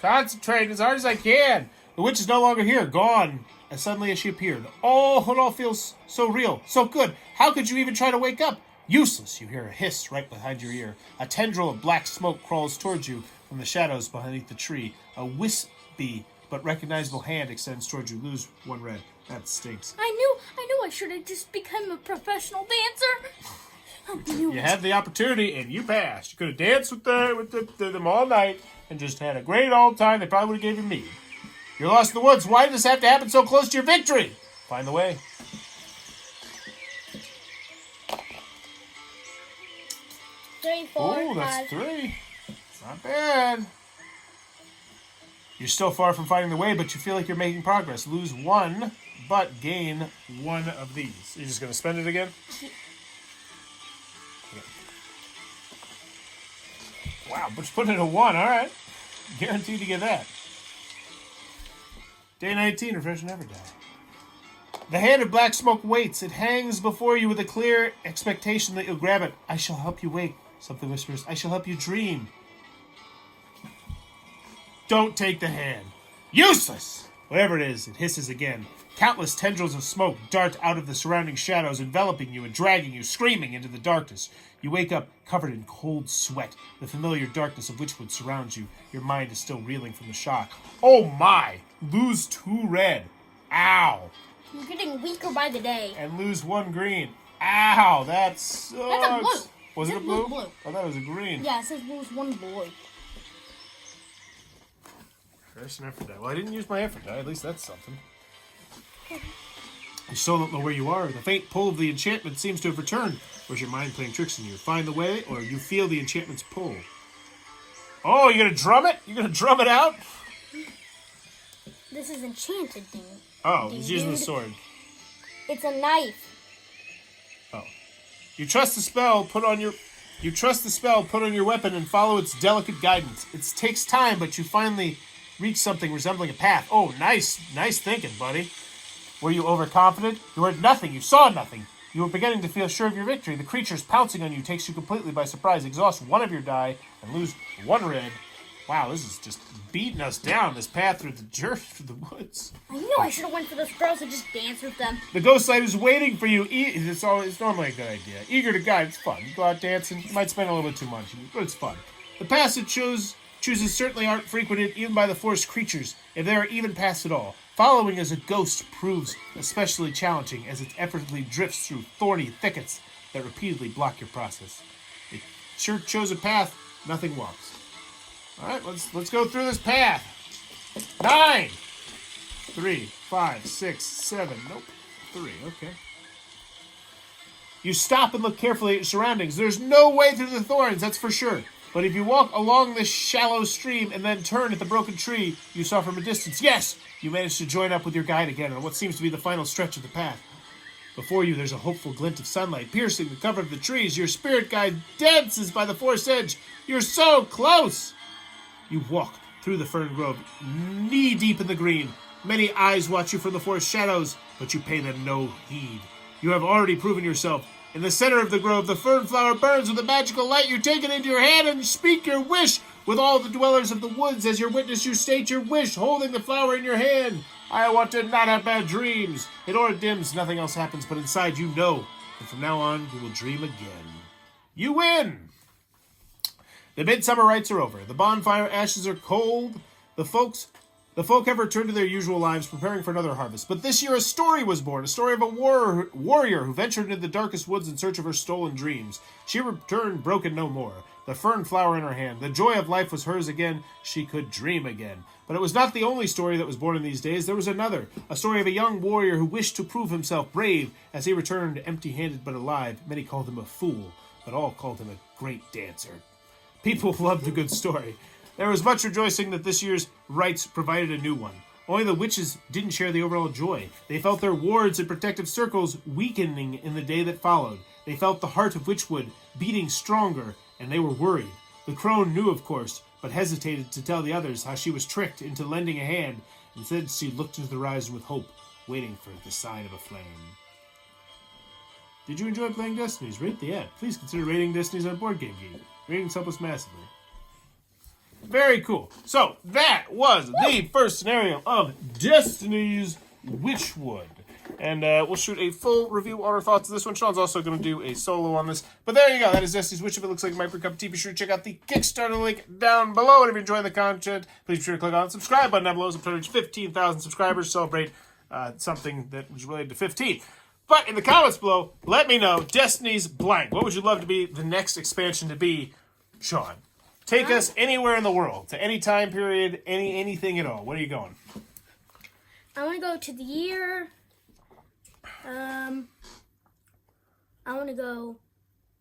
Concentrate as hard as I can. The witch is no longer here, gone, as suddenly as she appeared. Oh, it all feels so real, so good. How could you even try to wake up? Useless, you hear a hiss right behind your ear. A tendril of black smoke crawls towards you from the shadows beneath the tree. A wispy but recognizable hand extends towards you. Lose 1 red. That stinks. I knew I should have just become a professional dancer. I knew You it. had the opportunity and you passed. You could have danced with them all night and just had a great old time. They probably would have gave you meat. You're lost in the woods. Why did this have to happen so close to your victory? Find the way. 3, 4, Oh, 5. that's 3. Not bad. You're still far from finding the way, but you feel like you're making progress. Lose 1 but gain one of these. You're just going to spend it again? Okay. Wow, but you put in a 1, all right. Guaranteed to get that. Day 19, refresh and never die. The hand of black smoke waits. It hangs before you with a clear expectation that you'll grab it. I shall help you wake. Something whispers, I shall help you dream. Don't take the hand. Useless! Whatever it is, it hisses again. Countless tendrils of smoke dart out of the surrounding shadows, enveloping you and dragging you, screaming into the darkness. You wake up covered in cold sweat. The familiar darkness of Witchwood surrounds you. Your mind is still reeling from the shock. Oh my! Lose 2 red. Ow! You're getting weaker by the day. And lose 1 green. Ow! That sucks. That's a blue. Was it a blue? Blue. I thought it was a green. Yeah, it says lose 1 blue. First and effort die. Well, I didn't use my effort die. At least that's something. You still don't know where you are. The faint pull of the enchantment seems to have returned. Or is your mind playing tricks on you? Find the way, or you feel the enchantment's pull. Oh, you're going to drum it? You're going to drum it out? This is enchanted thing. Oh, he's using the sword. It's a knife. Oh. You trust the spell put on your weapon and follow its delicate guidance. It takes time, but you finally reach something resembling a path. Oh, nice thinking, buddy. Were you overconfident? You heard nothing. You saw nothing. You were beginning to feel sure of your victory. The creatures pouncing on you takes you completely by surprise. Exhaust 1 of your die and lose 1 red. Wow, this is just beating us down, this path through the dirt, through the woods. I knew I should have went for those girls and just danced with them. The ghost light is waiting for you. It's normally a good idea. Eager to guide. It's fun. You go out dancing. You might spend a little bit too much, but it's fun. The paths it chooses certainly aren't frequented even by the forest creatures, if they are even paths at all. Following as a ghost proves especially challenging as it effortlessly drifts through thorny thickets that repeatedly block your process. It sure chose a path nothing walks. All right, let's go through this path. 9, 3, 5, 6, 7. Nope, 3. Okay. You stop and look carefully at your surroundings. There's no way through the thorns, that's for sure. But if you walk along this shallow stream and then turn at the broken tree you saw from a distance, yes, you manage to join up with your guide again on what seems to be the final stretch of the path. Before you, there's a hopeful glint of sunlight piercing the cover of the trees. Your spirit guide dances by the forest edge. You're so close! You walk through the fern grove, knee-deep in the green. Many eyes watch you from the forest shadows, but you pay them no heed. You have already proven yourself. In the center of the grove, the fern flower burns with a magical light. You take it into your hand and speak your wish. With all the dwellers of the woods as your witness, you state your wish, holding the flower in your hand. I want to not have bad dreams. It aura dims, nothing else happens, but inside you know. And from now on, you will dream again. You win! The midsummer rites are over. The bonfire ashes are cold. The folk have returned to their usual lives, preparing for another harvest. But this year a story was born, a story of a warrior who ventured into the darkest woods in search of her stolen dreams. She returned broken no more, the fern flower in her hand. The joy of life was hers again. She could dream again. But it was not the only story that was born in these days. There was another, a story of a young warrior who wished to prove himself brave as he returned empty-handed but alive. Many called him a fool, but all called him a great dancer. People loved a good story. There was much rejoicing that this year's rites provided a new one. Only the witches didn't share the overall joy. They felt their wards and protective circles weakening in the day that followed. They felt the heart of Witchwood beating stronger, and they were worried. The crone knew, of course, but hesitated to tell the others how she was tricked into lending a hand. Instead, she looked into the horizon with hope, waiting for the sign of a flame. Did you enjoy playing Destinies? Rate the ad. Please consider rating Destinies on Board Game Geek. Ratings help us massively. Very cool. So, that was the first scenario of Destinies Witchwood. And we'll shoot a full review on our thoughts of this one. Sean's also going to do a solo on this. But there you go. That is Destinies Witchwood. If it looks like it might be a cup of tea, be sure to check out the Kickstarter link down below. And if you're enjoying the content, please be sure to click on the subscribe button down below. So I'm trying to reach 15,000 subscribers. Celebrate something that was related to 15. But in the comments below, let me know, Destinies blank. What would you love to be the next expansion to be, Sean? Take us anywhere in the world, to any time period, anything at all. Where are you going? I want to go to the year. I want to go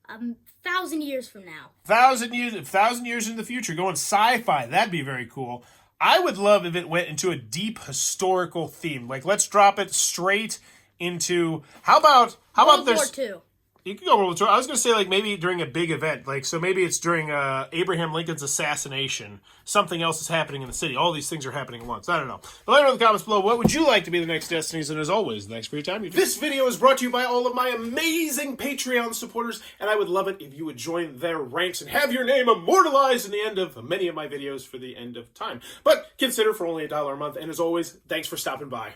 1,000 years from now. 1,000 years in the future, going sci-fi. That'd be very cool. I would love if it went into a deep historical theme. Like, let's drop it straight into how about World there's War II. you can go World War II. I was going to say like maybe during a big event, like so maybe it's during Abraham Lincoln's assassination. Something else is happening in the city. All these things are happening at once. I don't know. But let me know in the comments below. What would you like to be the next Destinies? And as always, thanks for your time. This video is brought to you by all of my amazing Patreon supporters, and I would love it if you would join their ranks and have your name immortalized in the end of many of my videos for the end of time. But consider for only $1 a month. And as always, thanks for stopping by.